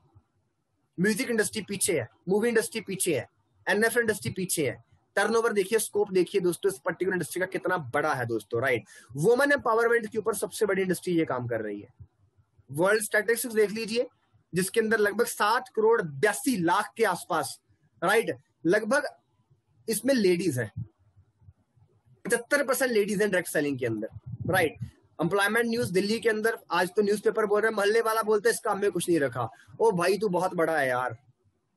म्यूजिक इंडस्ट्री पीछे है, मूवी इंडस्ट्री पीछे है, एनएफएल इंडस्ट्री पीछे है। टर्नओवर देखिए, स्कोप देखिए दोस्तों इस पर्टिकुलर इंडस्ट्री का कितना बड़ा है दोस्तों। राइट, वुमेन एम्पावरमेंट के ऊपर सबसे बड़ी इंडस्ट्री ये काम कर रही है। वर्ल्ड स्टैटिस्टिक्स देख लीजिए, जिसके अंदर लगभग 7,82,00,000 के आसपास, राइट, लगभग इसमें लेडीज है, 75% लेडीज है डायरेक्ट सेलिंग के अंदर। राइट, एम्प्लॉयमेंट न्यूज दिल्ली के अंदर आज तो न्यूज़पेपर बोल रहे हैं, मोहल्ले वाला बोलते इस काम में कुछ नहीं रखा। ओ भाई तू बहुत बड़ा है यार,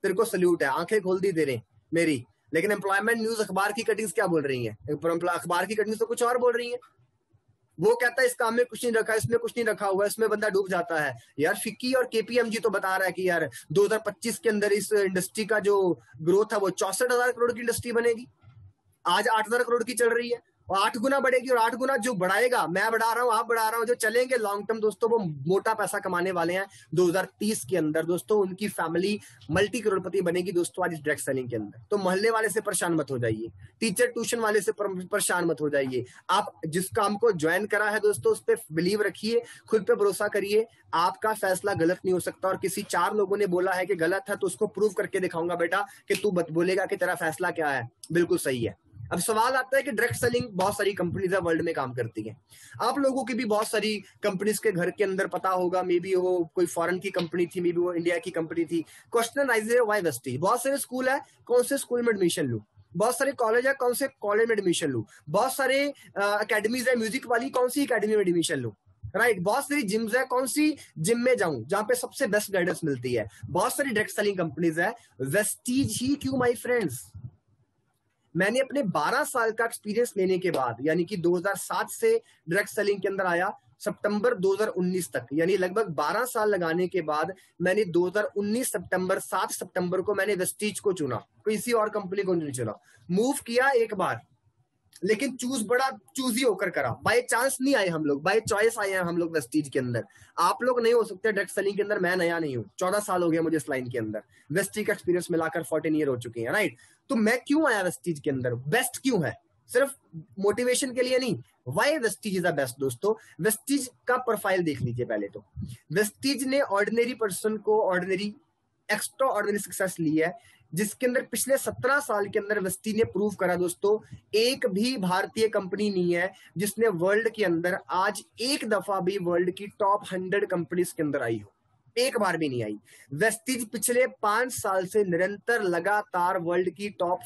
तेरे को सल्यूट है, आंखें खोल दी तेरे मेरी। लेकिन एम्प्लॉयमेंट न्यूज अखबार की कटिंग्स क्या बोल रही है, अखबार की कटिंग्स तो कुछ और बोल रही है। वो कहता है इस काम में कुछ नहीं रखा, इसमें कुछ नहीं रखा हुआ, इसमें बंदा डूब जाता है। यार फिक्की और केपीएमजी तो बता रहा है कि यार 2025 के अंदर इस इंडस्ट्री का जो ग्रोथ है वो 64,000 करोड़ की इंडस्ट्री बनेगी। आज 8,000 करोड़ की चल रही है, और 8 गुना बढ़ेगी। और 8 गुना जो बढ़ाएगा, मैं बढ़ा रहा हूं, आप बढ़ा रहा हूं, जो चलेंगे लॉन्ग टर्म दोस्तों वो मोटा पैसा कमाने वाले हैं 2030 के अंदर दोस्तों। उनकी फैमिली मल्टी करोड़पति बनेगी दोस्तों आज इस डायरेक्ट सेलिंग के अंदर। तो मोहल्ले वाले से परेशान मत हो जाइए, टीचर ट्यूशन वाले से परेशान मत हो जाइए। आप जिस काम को ज्वाइन करा है दोस्तों उस पर बिलीव रखिए, खुद पे भरोसा करिए। आपका फैसला गलत नहीं हो सकता, और किसी 4 लोगों ने बोला है कि गलत है तो उसको प्रूव करके दिखाऊंगा बेटा कि तू बोलेगा कि तेरा फैसला क्या है, बिल्कुल सही है। अब सवाल आता है कि डायरेक्ट सेलिंग बहुत सारी कंपनीज है वर्ल्ड में काम करती हैं। आप लोगों की भी बहुत सारी कंपनीज के घर के अंदर पता होगा, मे बी वो कोई फॉरेन की कंपनी थी, मे बी वो इंडिया की कंपनी थी। क्वेश्चन राइज है व्हाई वेस्टेज। बहुत सारे स्कूल है, कौन से स्कूल में एडमिशन लूं। बहुत सारे कॉलेज है, कौन से कॉलेज में एडमिशन लूं। बहुत सारे अकेडमीज है म्यूजिक वाली, कौन सी अकेडमी में एडमिशन लूं। राइट, बहुत सारी जिम्स है, कौन सी जिम में जाऊं जहां पे सबसे बेस्ट गाइडेंस मिलती है। बहुत सारी डायरेक्ट सेलिंग कंपनीज है, वेस्टीज ही क्यों माय फ्रेंड्स। मैंने अपने 12 साल का एक्सपीरियंस लेने के बाद, यानी कि 2007 से डायरेक्ट सेलिंग के अंदर आया सितंबर 2019 तक, यानी लगभग 12 साल लगाने के बाद मैंने 2019 सितंबर 7 सितंबर को मैंने वेस्टीज को चुना, किसी और कंपनी को नहीं चुना। मूव किया एक बार, लेकिन बड़ा चूजी होकर करा। बाय चांस नहीं आए हम लोग, बाय चॉइस आए हैं हम लोग वेस्टीज के अंदर। आप लोग नहीं हो सकते डायरेक्ट सेलिंग के अंदर, मैं नया नहीं हूँ, 14 साल हो गया मुझे इस लाइन के अंदर, वेस्टीज का एक्सपीरियंस मिलाकर 14 ईयर हो चुके हैं। राइट, तो मैं क्यों आया वेस्टीज के अंदर, बेस्ट क्यों है, सिर्फ मोटिवेशन के लिए नहीं। Why Vestige is the best दोस्तों। वेस्टीज का प्रोफाइल देख लीजिए पहले तो। वेस्टीज ने ऑर्डिनरी पर्सन को ऑर्डिनरी एक्स्ट्रा ऑर्डिनरी सक्सेस ली है, जिसके अंदर पिछले 17 साल के अंदर वेस्टीज ने प्रूव करा दोस्तों, एक भी भारतीय कंपनी नहीं है जिसने वर्ल्ड के अंदर आज एक दफा भी वर्ल्ड की टॉप 100 कंपनीज के अंदर आई हो, एक बार भी नहीं आई। वेस्टीज पिछले 5 साल से निरंतर लगातार वर्ल्ड की टॉप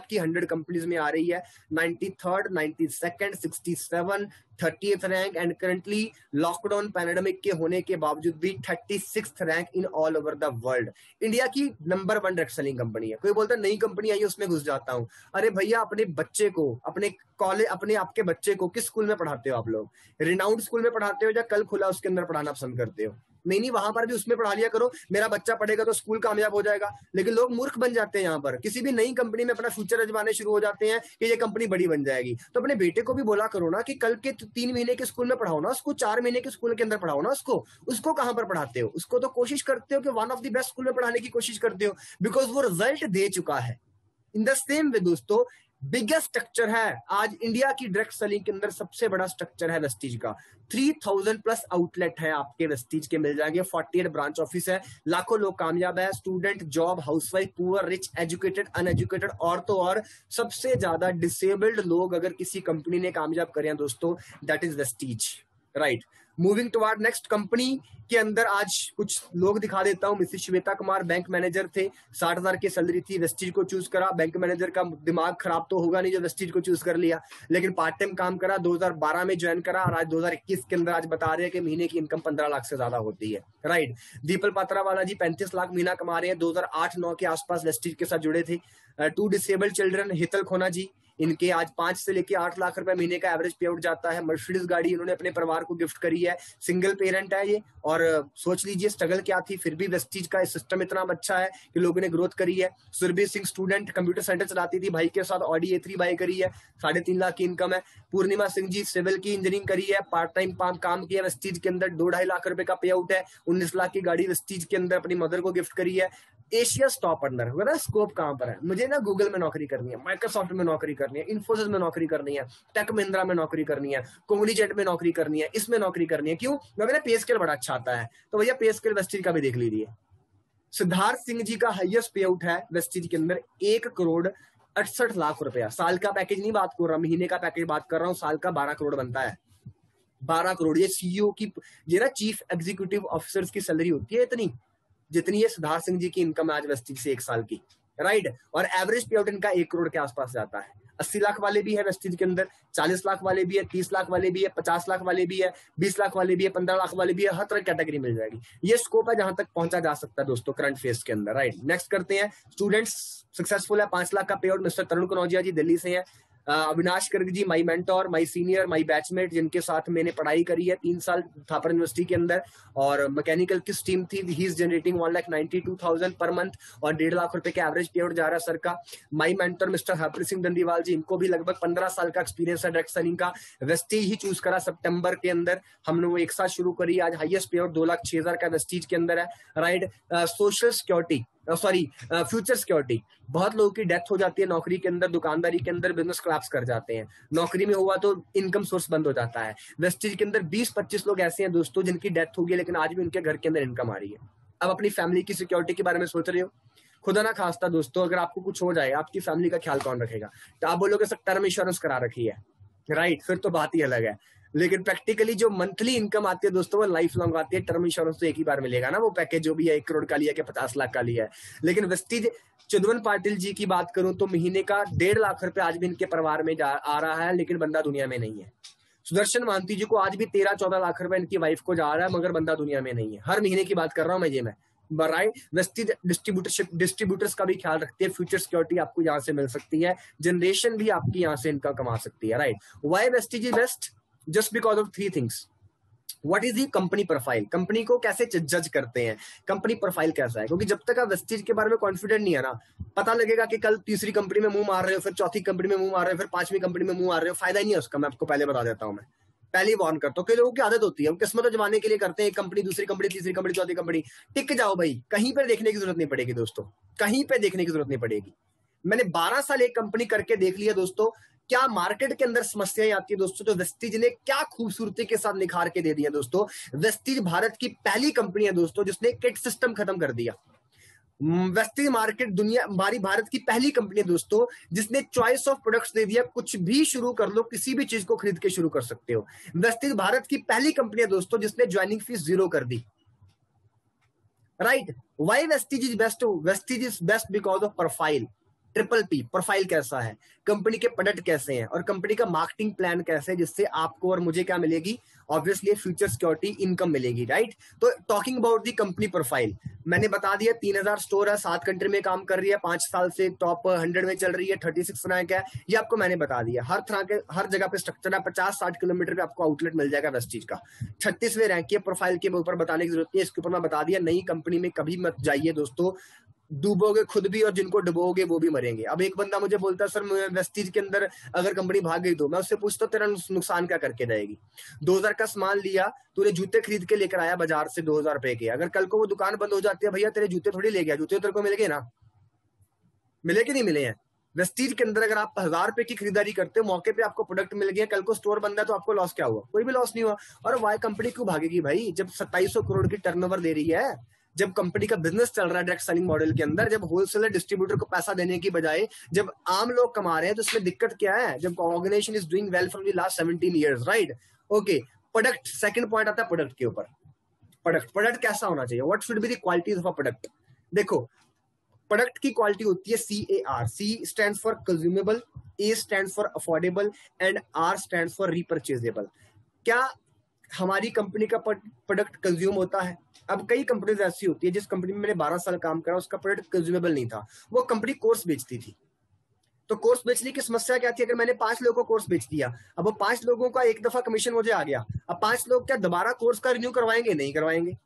की 100 कंपनीज में आ रही है। 93rd, 92nd, 67, 30th rank, and currently lockdown pandemic के होने के बावजूद भी 36th rank in all over the world. India की नंबर 1 डायरेक्ट सेलिंग कंपनी है। कोई बोलता है नई कंपनी आई है उसमें घुस जाता हूं। अरे भैया, अपने बच्चे को, अपने कॉलेज, अपने आपके बच्चे को किस स्कूल में पढ़ाते हो आप लोग? रिनाउंड स्कूल में पढ़ाते हो या कल खुला उसके अंदर पढ़ाना पसंद करते हो? नहीं, वहां पर भी उसमें पढ़ा लिया करो, मेरा बच्चा पढ़ेगा तो स्कूल कामयाब हो जाएगा। लेकिन लोग मूर्ख बन जाते हैं, यहाँ पर किसी भी नई कंपनी में अपना फ्यूचर अजमाने शुरू हो जाते हैं कि ये कंपनी बड़ी बन जाएगी। तो अपने बेटे को भी बोला करो ना कि कल के 3 महीने के स्कूल में पढ़ाओ ना उसको, 4 महीने के स्कूल के अंदर पढ़ाओ ना उसको कहां पर पढ़ाते हो? उसको तो कोशिश करते हो कि one of the best school में पढ़ाने की कोशिश करते हो, बिकॉज वो रिजल्ट दे चुका है। इन द सेम वे दोस्तों, बिगेस्ट स्ट्रक्चर है आज इंडिया की डायरेक्ट सेलिंग के अंदर, सबसे बड़ा स्ट्रक्चर है वेस्टीज का। 3000 प्लस आउटलेट है आपके वेस्टीज के, मिल जाएंगे। 48 ब्रांच ऑफिस है, लाखों लोग कामयाब है, student, job, housewife, poor, rich, educated, uneducated, और तो और सबसे ज्यादा डिसेबल्ड लोग अगर किसी कंपनी ने कामयाब करे हैं दोस्तों, that is Vestige. Right, moving toward next, company के अंदर आज कुछ लोग दिखा देता हूँ। Mrs Shweta Kumar bank manager थे, 60,000 की सैलरी थी, वेस्टीज को चूज करा। बैंक मैनेजर का दिमाग खराब तो होगा नहीं जो वेस्टीज को चूज कर लिया, लेकिन पार्ट टाइम काम करा, 2012 में ज्वाइन करा और आज 2021 के अंदर आज बता रहे हैं कि महीने की इनकम 15 लाख से ज्यादा होती है, राइट। दीपल पात्रावाला जी 35 लाख महीना कमा रहे हैं, 2008-9 के आसपास वेस्टीज के साथ जुड़े थे। 2 डिसेबल्ड चिल्ड्रन, हितल खोना जी, इनके आज 5 से लेके 8 लाख रुपए महीने का एवरेज पे आउट जाता है। मर्सिडीज गाड़ी इन्होंने अपने परिवार को गिफ्ट करी है, सिंगल पेरेंट है ये, और सोच लीजिए स्ट्रगल क्या थी, फिर भी वेस्टीज का सिस्टम इतना अच्छा है कि लोगों ने ग्रोथ करी है। सुरभीर सिंह स्टूडेंट, कंप्यूटर सेंटर चलाती थी, भाई के साथ ऑडी A3 बाई करी है, 3.5 लाख की इनकम है। पूर्णिमा सिंह जी सिविल की इंजीनियरिंग करी है, पार्ट टाइम काम किया वेस्टीज के अंदर, 2-2.5 लाख रुपए का पे आउट है। 19 लाख की गाड़ी वेस्टीज के अंदर अपनी मदर को गिफ्ट करी है। एशिया टॉप अर्नर होगा ना, स्कोप कहां पर है, मुझे ना गूगल में नौकरी करनी है, माइक्रोसॉफ्ट में नौकरी करनी है, इन्फोसिस में नौकरी करनी है, टेक महिंद्रा में नौकरी करनी है, कोहलीजेट में नौकरी करनी है, इसमें नौकरी करनी है। क्यों? क्योंकि ना पे स्केल बड़ा अच्छा आता है। तो भैया पे स्केल वेस्टीज का भी देख लीजिए। सिद्धार्थ सिंह जी का हाईएस्ट पे आउट है वेस्टीज के अंदर 1,68,00,000 रुपया। साल का पैकेज नहीं बात कर रहा, महीने का पैकेज बात कर रहा हूँ। साल का 12 करोड़ बनता है, 12 करोड़। ये सीईओ की, ये ना चीफ एग्जीक्यूटिव ऑफिसर्स की सैलरी होती है इतनी, जितनी ये सिद्धार्थ सिंह जी की इनकम आज वेस्टीज से 1 साल की, राइट। और एवरेज पे आउट इनका 1 करोड़ के आसपास जाता है। 80 लाख वाले भी है वेस्टीज के अंदर, 40 लाख वाले भी है, 30 लाख वाले भी है, 50 लाख वाले भी है, 20 लाख वाले भी है, 15 लाख वाले भी है, हर तरह कैटेगरी मिल जाएगी। ये स्कोप है जहां तक पहुंचा जा सकता है दोस्तों करंट फेज के अंदर, राइट। नेक्स्ट करते हैं, स्टूडेंट्स सक्सेसफुल है, 5 लाख का payout mister Tarun Kanojia ji Delhi से है। Avinash Garg ji my mentor, my senior, my batchmate, जिनके साथ मैंने पढ़ाई करी है 3 साल थापर यूनिवर्सिटी के अंदर, और मैकेनिकल की स्ट्रीम थी। He is generating 1,92,000 per month और 1.5 लाख रुपए के एवरेज पे आउट जा रहा है सर का। My mentor mister Harpreet Singh Dandiwal ji, इनको भी लगभग 15 साल का एक्सपीरियंस है डायरेक्ट सेलिंग का। वेस्टीज ही चूज करा सितंबर के अंदर, हमने वो एक साथ शुरू करी। आज हाईएस्ट पे आउट 2,06,000 का वेस्टीज के अंदर है, right. Social security, sorry future security, बहुत लोगों की डेथ हो जाती है नौकरी के अंदर, दुकानदारी के अंदर, बिजनेस कोलैप्स कर जाते हैं, नौकरी में हुआ तो इनकम सोर्स बंद हो जाता है। वेस्टीज के अंदर 20-25 लोग ऐसे हैं दोस्तों जिनकी डेथ हो गई लेकिन आज भी उनके घर के अंदर इनकम आ रही है। अब अपनी फैमिली की सिक्योरिटी के बारे में सोच रहे हो, खुदा ना खास्ता दोस्तों अगर आपको कुछ हो जाए आपकी फैमिली का ख्याल कौन रखेगा? तो आप बोलोगे सर टर्म इंश्योरेंस करा रखी है, राइट, फिर तो बात ही अलग है। लेकिन प्रैक्टिकली जो मंथली इनकम आती है दोस्तों वो लाइफ लॉन्ग आती है। टर्म इंश्योरेंस तो एक ही बार मिलेगा ना, वो पैकेज जो भी है 1 करोड़ का लिया कि 50 लाख का लिया है। लेकिन वेस्टीज चिदवन पाटिल जी की बात करूं तो महीने का 1.5 लाख रुपए आज भी इनके परिवार में आ रहा है, लेकिन बंदा दुनिया में नहीं है। सुदर्शन मानती जी को आज भी 13-14 लाख रुपए इनकी वाइफ को जा रहा है, मगर बंदा दुनिया में नहीं है। हर महीने की बात कर रहा हूं मैं राइट। वेस्टीज डिस्ट्रीब्यूटर्स का भी ख्याल रखती है, फ्यूचर सिक्योरिटी आपको यहाँ से मिल सकती है, जनरेशन भी आपकी यहाँ से इनकम कमा सकती है, right. Why Vestige is best? Just because of 3 things. What is the company profile, company को कैसे जज करते हैं, कंपनी प्रोफाइल कैसा है। क्योंकि जब तक आप वेस्टीज के बारे में कॉन्फिडेंट नहीं है ना, पता लगेगा कि कल तीसरी कंपनी में मुंह मार रहे हो, फिर चौथी कंपनी में मुंह मार रहे हो, फिर 5वीं कंपनी में मुंह मार रहे हो, फायदा नहीं है उसका। मैं आपको पहले बता देता हूं, मैं पहले ही वार्न करता हूँ। कई लोगों की आदत होती है, हम किस्मत जमाने के लिए करते हैं, एक कंपनी, दूसरी कंपनी, तीसरी कंपनी, चौथी कंपनी। टिक जाओ भाई, कहीं पर देखने की जरूरत नहीं पड़ेगी दोस्तों, कहीं पे देखने की जरूरत नहीं पड़ेगी। मैंने 12 साल एक कंपनी करके देख लिया दोस्तों, क्या मार्केट के अंदर समस्याएं आती है दोस्तों, तो वेस्टीज ने क्या खूबसूरती के साथ निखार के दे दिया दोस्तों। वेस्टीज भारत की पहली कंपनी है दोस्तों जिसने किट सिस्टम खत्म कर दिया। वेस्टीज मार्केट दुनिया, हमारी भारत की पहली कंपनी है दोस्तों जिसने चॉइस ऑफ प्रोडक्ट्स दे दिया, कुछ भी शुरू कर लो, किसी भी चीज को खरीद के शुरू कर सकते हो। वेस्टीज भारत की पहली कंपनी है दोस्तों जिसने ज्वाइनिंग फीस 0 कर दी, right. Why Vestige is best? Vestige is best because of profile. Triple P, profile कैसा है, कंपनी के प्रोडक्ट कैसे हैं, और कंपनी का मार्केटिंग प्लान कैसे है, जिससे आपको और मुझे क्या मिलेगी, ऑब्वियसली फ्यूचर सिक्योरिटी, इनकम मिलेगी, राइट। तो talking about the company profile, मैंने बता दिया 3000 स्टोर है, 7 कंट्री में काम कर रही है, 5 साल से टॉप 100 में चल रही है, 36 रैंक है, ये आपको मैंने बता दिया। हर तरह के, हर जगह पे स्ट्रक्चर है, 50-60 किलोमीटर पे आपको आउटलेट मिल जाएगा वेस्टीज का। 36वें रैंक की प्रोफाइल के ऊपर बताने की जरूरत है, इसके ऊपर मैं बता दिया। नई कंपनी में कभी मत जाइए दोस्तों, डूबोगे खुद भी और जिनको डुबोगे वो भी मरेंगे। अब एक बंदा मुझे बोलता है सर वेस्टीज के अंदर अगर कंपनी भाग गई तो, मैं उससे पूछता हूँ तेरा नुकसान क्या करके जाएगी। 2000 का सामान लिया, तूने जूते खरीद के लेकर आया बाजार से 2000 रुपए के, अगर कल को वो दुकान बंद हो जाती है, भैया तेरे जूते थोड़ी ले गया, जूते तेरे को मिल गए ना, मिले कि नहीं मिले हैं। वेस्टीज के अंदर अगर आप 1000 रुपए की खरीदारी करते हो, मौके पे आपको प्रोडक्ट मिल गया, कल को स्टोर बंद है तो आपको लॉस क्या हुआ? कोई भी लॉस नहीं हुआ। और वाई कंपनी क्यों भागेगी भाई, जब 2700 करोड़ की टर्नओवर दे रही है, जब कंपनी का बिजनेस चल रहा है डायरेक्ट सेलिंग मॉडल के अंदर, जब होलसेलर डिस्ट्रीब्यूटर को पैसा देने की बजाय जब आम लोग कमा रहे हैं, तो इसमें दिक्कत क्या है? जब organization is doing well from the last 17 years, right. Okay, product, second point आता है प्रोडक्ट के ऊपर। प्रोडक्ट कैसा होना चाहिए, what should be the qualities of a product. देखो प्रोडक्ट की क्वालिटी होती है CAR। C stands for consumable, A stands for affordable and R stands for repurchasable. क्या हमारी कंपनी का प्रोडक्ट कंज्यूम होता है? अब कई कंपनीज ऐसी होती है, जिस कंपनी में मैंने 12 साल काम करा उसका प्रोडक्ट कंज्यूमेबल नहीं था, वो कंपनी कोर्स बेचती थी। तो कोर्स बेचने की समस्या क्या थी, अगर मैंने 5 लोगों को कोर्स बेच दिया, अब वो 5 लोगों का एक दफा कमीशन मुझे आ गया, अब 5 लोग क्या दोबारा कोर्स का रिन्यू करवाएंगे? नहीं करवाएंगे।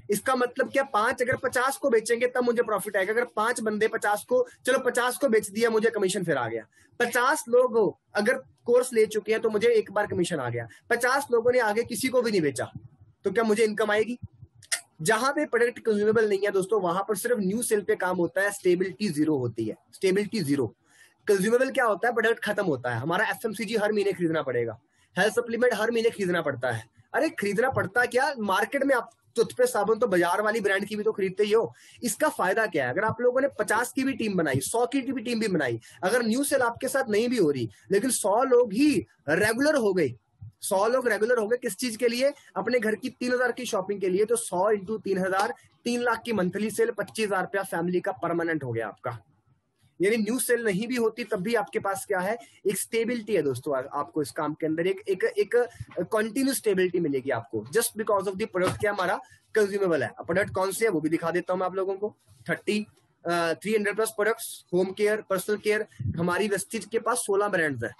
इसका मतलब क्या 5 अगर 50 को बेचेंगे तब मुझे प्रॉफिट आएगा। अगर 5 बंदे 50 को, चलो 50 को बेच दिया, मुझे कमीशन फिर आ गया। 50 लोग अगर कोर्स ले चुके हैं तो मुझे एक बार कमीशन आ गया। 50 लोगों ने आगे किसी को भी नहीं बेचा, तो क्या मुझे इनकम आएगी? जहां पे प्रोडक्ट कंज्यूमेबल नहीं है दोस्तों, वहां पर सिर्फ न्यू सेल पे काम होता है, स्टेबिलिटी जीरो होती है। Stability zero. कंज्यूमेबल क्या होता है, प्रोडक्ट खत्म होता है। हमारा FMCG हर महीने खरीदना पड़ेगा, हेल्थ सप्लीमेंट हर महीने खरीदना पड़ता है। अरे खरीदना पड़ता क्या, मार्केट में आप टूथपेस्ट साबुन तो बाजार वाली ब्रांड की भी तो खरीदते ही हो। इसका फायदा क्या है, अगर आप लोगों ने 50 की भी टीम बनाई, 100 की भी टीम भी बनाई, अगर न्यू सेल आपके साथ नहीं भी हो रही, लेकिन 100 लोग ही रेगुलर हो गए, 100 लोग रेगुलर हो गए किस चीज के लिए, अपने घर की 3000 की शॉपिंग के लिए, तो 100 इंटू 3000, 3 लाख की मंथली सेल, 25,000 रुपया फैमिली का परमानेंट हो गया आपका। यानी न्यू सेल नहीं भी होती तब भी आपके पास क्या है, एक स्टेबिलिटी है दोस्तों। आपको इस काम के अंदर एक कंटिन्यूस स्टेबिलिटी मिलेगी आपको, just because of the product क्या हमारा कंज्यूमेबल है। प्रोडक्ट कौन से है वो भी दिखा देता हूं मैं आप लोगों को। 300 plus products, home care, personal care. हमारी वेस्टीज के पास 16 ब्रांड्स है।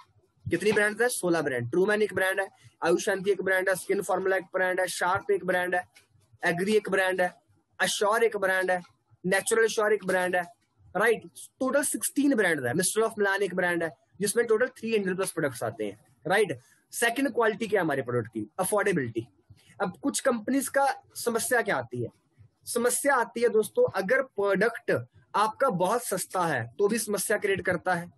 कितनी ब्रांड्स है? 16 ब्रांड। ट्रूमैन एक ब्रांड है, आयुष शांति एक ब्रांड है, स्किन फॉर्मूला एक ब्रांड है, शार्प एक ब्रांड है, एग्री एक ब्रांड है, अश्योर एक ब्रांड है, नेचुरल श्योर एक ब्रांड है, राइट। टोटल 16 ब्रांड है। मिस्टर ऑफ मिलान एक ब्रांड है, जिसमें टोटल 300 प्लस प्रोडक्ट्स आते हैं, राइट। सेकंड क्वालिटी क्या है हमारे प्रोडक्ट की? अफोर्डेबिलिटी। अब कुछ कंपनीज का समस्या क्या आती है? समस्या आती है दोस्तों, अगर प्रोडक्ट आपका बहुत सस्ता है तो भी समस्या क्रिएट करता है,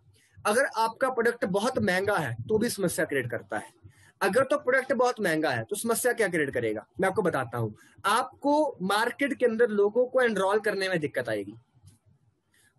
अगर आपका प्रोडक्ट बहुत महंगा है तो भी समस्या क्रिएट करता है। अगर तो प्रोडक्ट बहुत महंगा है तो समस्या क्या क्रिएट करेगा, मैं आपको बताता हूं। आपको मार्केट के अंदर लोगों को एनरोल करने में दिक्कत आएगी।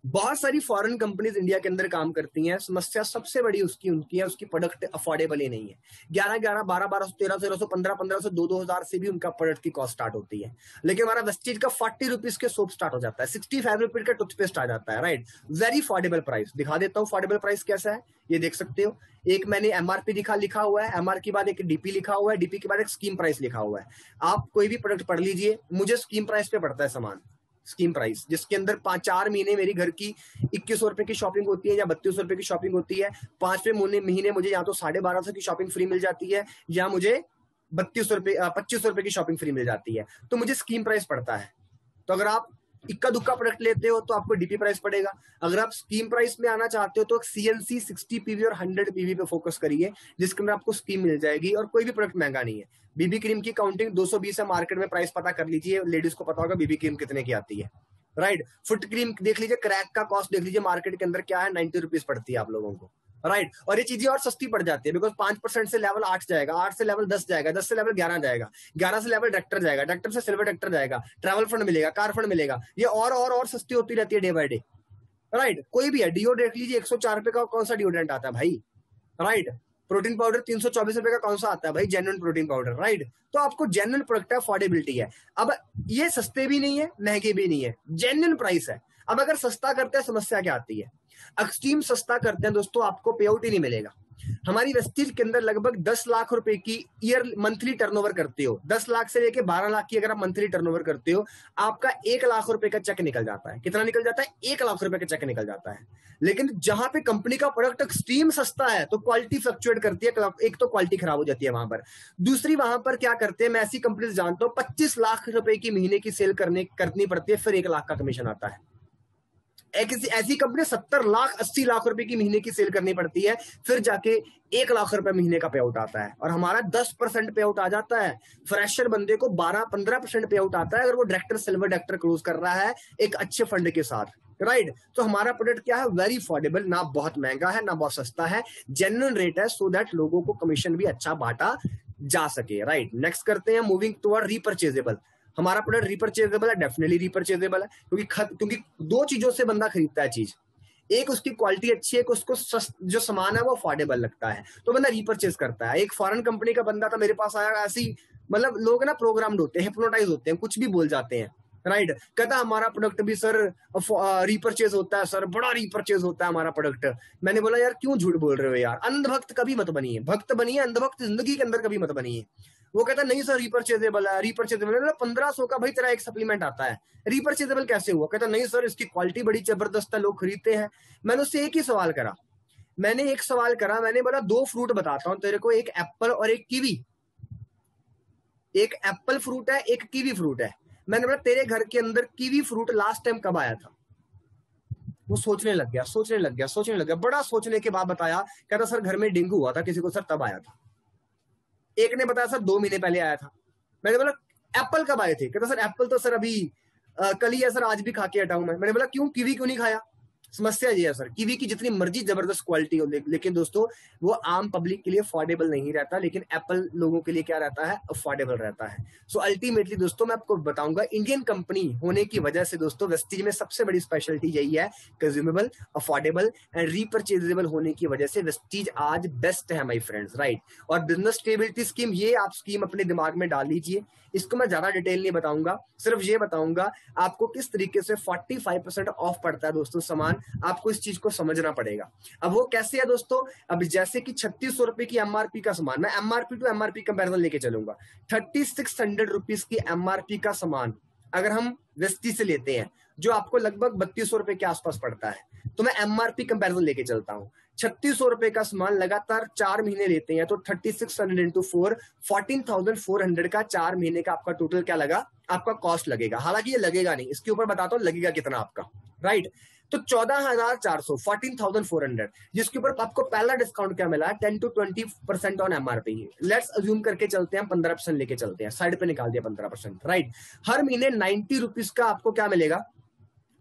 बहुत सारी फॉरेन कंपनीज इंडिया के अंदर काम करती हैं, समस्या सबसे बड़ी उनकी है, उसकी प्रोडक्ट अफोर्डेबल ही नहीं है। 11,11, 12,1200, 13,1300, 15,1500, 2,000 से भी उनका प्रोडक्ट की कॉस्ट स्टार्ट होती है। लेकिन हमारा वेस्टीज का 40 रुपीज के सोप स्टार्ट हो जाता है, 65 रुपीज का टूथपेस्ट आ जाता है, राइट। Very affordable price. दिखा देता हूँ अफोर्डेबल प्राइस कैसा है, ये देख सकते हो। एक मैंने MRP लिखा हुआ है, MR के बाद एक DP लिखा हुआ है, DP के बाद एक स्कीम प्राइस लिखा हुआ है। आप कोई भी प्रोडक्ट पढ़ लीजिए, मुझे स्कीम प्राइस पे पड़ता है सामान। स्कीम प्राइस जिसके अंदर 4 महीने मेरी घर की 2100 रुपए की शॉपिंग होती है या 3200 रुपए की शॉपिंग होती है, 5वें महीने मुझे या तो 1250 की शॉपिंग फ्री मिल जाती है या मुझे 2500 रुपए की शॉपिंग फ्री मिल जाती है, तो मुझे स्कीम प्राइस पड़ता है। तो अगर आप इक्का दुक्का प्रोडक्ट लेते हो तो आपको DP प्राइस पड़ेगा। अगर आप स्कीम प्राइस में आना चाहते हो तो CNC 60 PV और 100 PV पे फोकस करिए, जिसके अंदर आपको स्कीम मिल जाएगी और कोई भी प्रोडक्ट महंगा नहीं है। BB क्रीम की काउंटिंग 220 है मार्केट में, प्राइस पता कर लीजिए, लेडीज को पता होगा BB क्रीम कितने की आती है, राइट। फुट क्रीम देख लीजिए, क्रैक का कॉस्ट देख लीजिए मार्केट के अंदर क्या है, 90 रुपीज पड़ती है आप लोगों को, राइट। और ये चीजें और सस्ती पड़ जाती है, बिकॉज 5% से लेवल 8 जाएगा, 8 से लेवल 10 जाएगा, 10 से लेवल 11 जाएगा, 11 से लेवल डायरेक्टर जाएगा, डायरेक्टर से सिल्वर डायरेक्टर जाएगा, ट्रैवल फंड मिलेगा, कार फंड मिलेगा, ये और सस्ती होती रहती है डे बाय डे, राइट। कोई भी है, डिओ देख लीजिए, 104 रुपए का कौन सा डिओड्रेंट आता है भाई, राइट। प्रोटीन पाउडर 324 रुपए का कौन सा आता है भाई, जेन्युइन प्रोटीन पाउडर, राइट। तो आपको जेन्युइन प्रोडक्ट है, अफोर्डेबिलिटी है। अब ये सस्ते भी नहीं है, महंगे भी नहीं है, जेन्युइन प्राइस है। अब अगर सस्ता करते हैं समस्या क्या आती है, एक्सट्रीम सस्ता करते हैं दोस्तों, आपको पे आउट ही नहीं मिलेगा। हमारी वेस्टीज के अंदर लगभग 10 लाख रुपए की ईयर मंथली टर्नओवर करते हो, 10 लाख से लेके 12 लाख की अगर आप मंथली टर्नओवर करते हो, आपका 1 लाख रुपए का चेक निकल जाता है। कितना निकल जाता है? 1 लाख रुपए का चेक निकल जाता है। लेकिन जहां पे कंपनी का प्रोडक्ट एक्सट्रीम सस्ता है तो क्वालिटी फ्लक्चुएट करती है, एक तो क्वालिटी खराब हो जाती है वहां पर, दूसरी वहां पर क्या करते हैं, मैं ऐसी कंपनी जानता हूं 25 लाख रुपए की महीने की सेल करनी पड़ती है, फिर 1 लाख का कमीशन आता है। एक ऐसी कंपनी 70 लाख 80 लाख रुपए की महीने की सेल करनी पड़ती है, फिर जाके 1 लाख रुपए महीने का पे आउट आता है, और हमारा 10% पे आउट आ जाता है। फ्रेशर बंदे को 12-15% पे आउट आता है अगर वो डायरेक्टर सिल्वर डायरेक्टर क्लोज कर रहा है एक अच्छे फंड के साथ, राइट। तो हमारा प्रोडक्ट क्या है, वेरी अफोर्डेबल, ना बहुत महंगा है ना बहुत सस्ता है, जेन्युइन रेट है, सो दैट लोगों को कमीशन भी अच्छा बांटा जा सके, राइट। नेक्स्ट करते हैं, मूविंग टुवर्ड रीपरचेजेबल। हमारा प्रोडक्ट रिपर्चेजेबल है, डेफिनेटली रिपर्चेजेबल है, क्योंकि 2 चीजों से बंदा खरीदता है चीज, एक उसकी क्वालिटी अच्छी है, उसको जो सामान है वो अफोर्डेबल लगता है तो बंदा रीपरचेज करता है। एक फॉरेन कंपनी का बंदा था मेरे पास आया, ऐसी मतलब लोग ना प्रोग्राम्ड होते हैं, हिप्नोटाइज होते हैं, कुछ भी बोल जाते हैं, राइट। कहता हमारा प्रोडक्ट भी सर रीपरचेज होता है सर, बड़ा रीपरचेज होता है हमारा प्रोडक्ट। मैंने बोला यार क्यों झूठ बोल रहे हो यार, अंधभक्त कभी मत बनिए, भक्त बनिए, अंधभक्त जिंदगी के अंदर कभी मत बनिए। वो कहता नहीं सर रीपरचेजेबल है, रीपरचेजेबल है। 1500 का भाई तेरा एक सप्लीमेंट आता है, रीपरचेजेबल कैसे हुआ? कहता नहीं सर इसकी क्वालिटी बड़ी जबरदस्त है, लोग खरीदते हैं। मैंने उससे एक ही सवाल करा, मैंने बोला 2 फ्रूट बताता हूं तेरे को, एक एप्पल और एक कीवी। एक एप्पल फ्रूट है, एक कीवी फ्रूट है। मैंने बोला तेरे घर के अंदर कीवी फ्रूट लास्ट टाइम कब आया था? वो सोचने लग गया, बड़ा सोचने के बाद बताया, कहता सर घर में डेंगू हुआ था किसी को सर, तब आया था। एक ने बताया सर 2 महीने पहले आया था। मैंने बोला एप्पल कब आए थे? कहता सर एप्पल तो सर अभी कल ही है सर, आज भी खा के हटा हूं मैं। मैंने बोला क्यों, कीवी क्यों नहीं खाया? समस्या ये है सर, कीवी की जितनी मर्जी जबरदस्त क्वालिटी हो, लेकिन दोस्तों वो आम पब्लिक के लिए अफोर्डेबल नहीं रहता, लेकिन एप्पल लोगों के लिए क्या रहता है, अफोर्डेबल रहता है। सो अल्टीमेटली दोस्तों मैं आपको बताऊंगा, इंडियन कंपनी होने की वजह से दोस्तों वेस्टीज में सबसे बड़ी स्पेशलिटी यही है, कंज्यूमेबल, अफोर्डेबल एंड रीपरचेजेबल होने की वजह से वेस्टीज आज बेस्ट है माय फ्रेंड्स, राइट। और बिजनेस स्टेबिलिटी स्कीम, ये आप स्कीम अपने दिमाग में डाल लीजिए। इसको मैं ज्यादा डिटेल नहीं बताऊंगा, सिर्फ ये बताऊंगा आपको किस तरीके से 45% ऑफ पड़ता है दोस्तों सामान, आपको इस चीज को समझना पड़ेगा। अब वो कैसे है दोस्तों, अब जैसे कि 3600 रुपए की एमआरपी का सामान, मैं एमआरपी टू एमआरपी कंपैरिजन लेके चलूंगा। 3600 रुपीज की एमआरपी का सामान अगर हम वेस्टी से लेते हैं, जो आपको लगभग 3200 रुपए के आसपास पड़ता है, तो मैं एमआरपी कंपैरिजन लेके चलता हूं। 3600 रुपए का सामान लगातार 4 महीने लेते हैं तो 3600 इंटू 4, 14,400 का 4 महीने का आपका टोटल क्या लगा, आपका कॉस्ट लगेगा। हालांकि ये लगेगा नहीं, इसके ऊपर बताता हूं लगेगा कितना आपका, राइट। तो 14,400, 14,400, जिसके ऊपर आपको पहला डिस्काउंट क्या मिला है, 10 to 20% on MRP. Let's assume करके चलते हैं, 15% लेके चलते हैं, साइड पे निकाल दिया 15%, राइट। हर महीने 90 रुपीज का आपको क्या मिलेगा,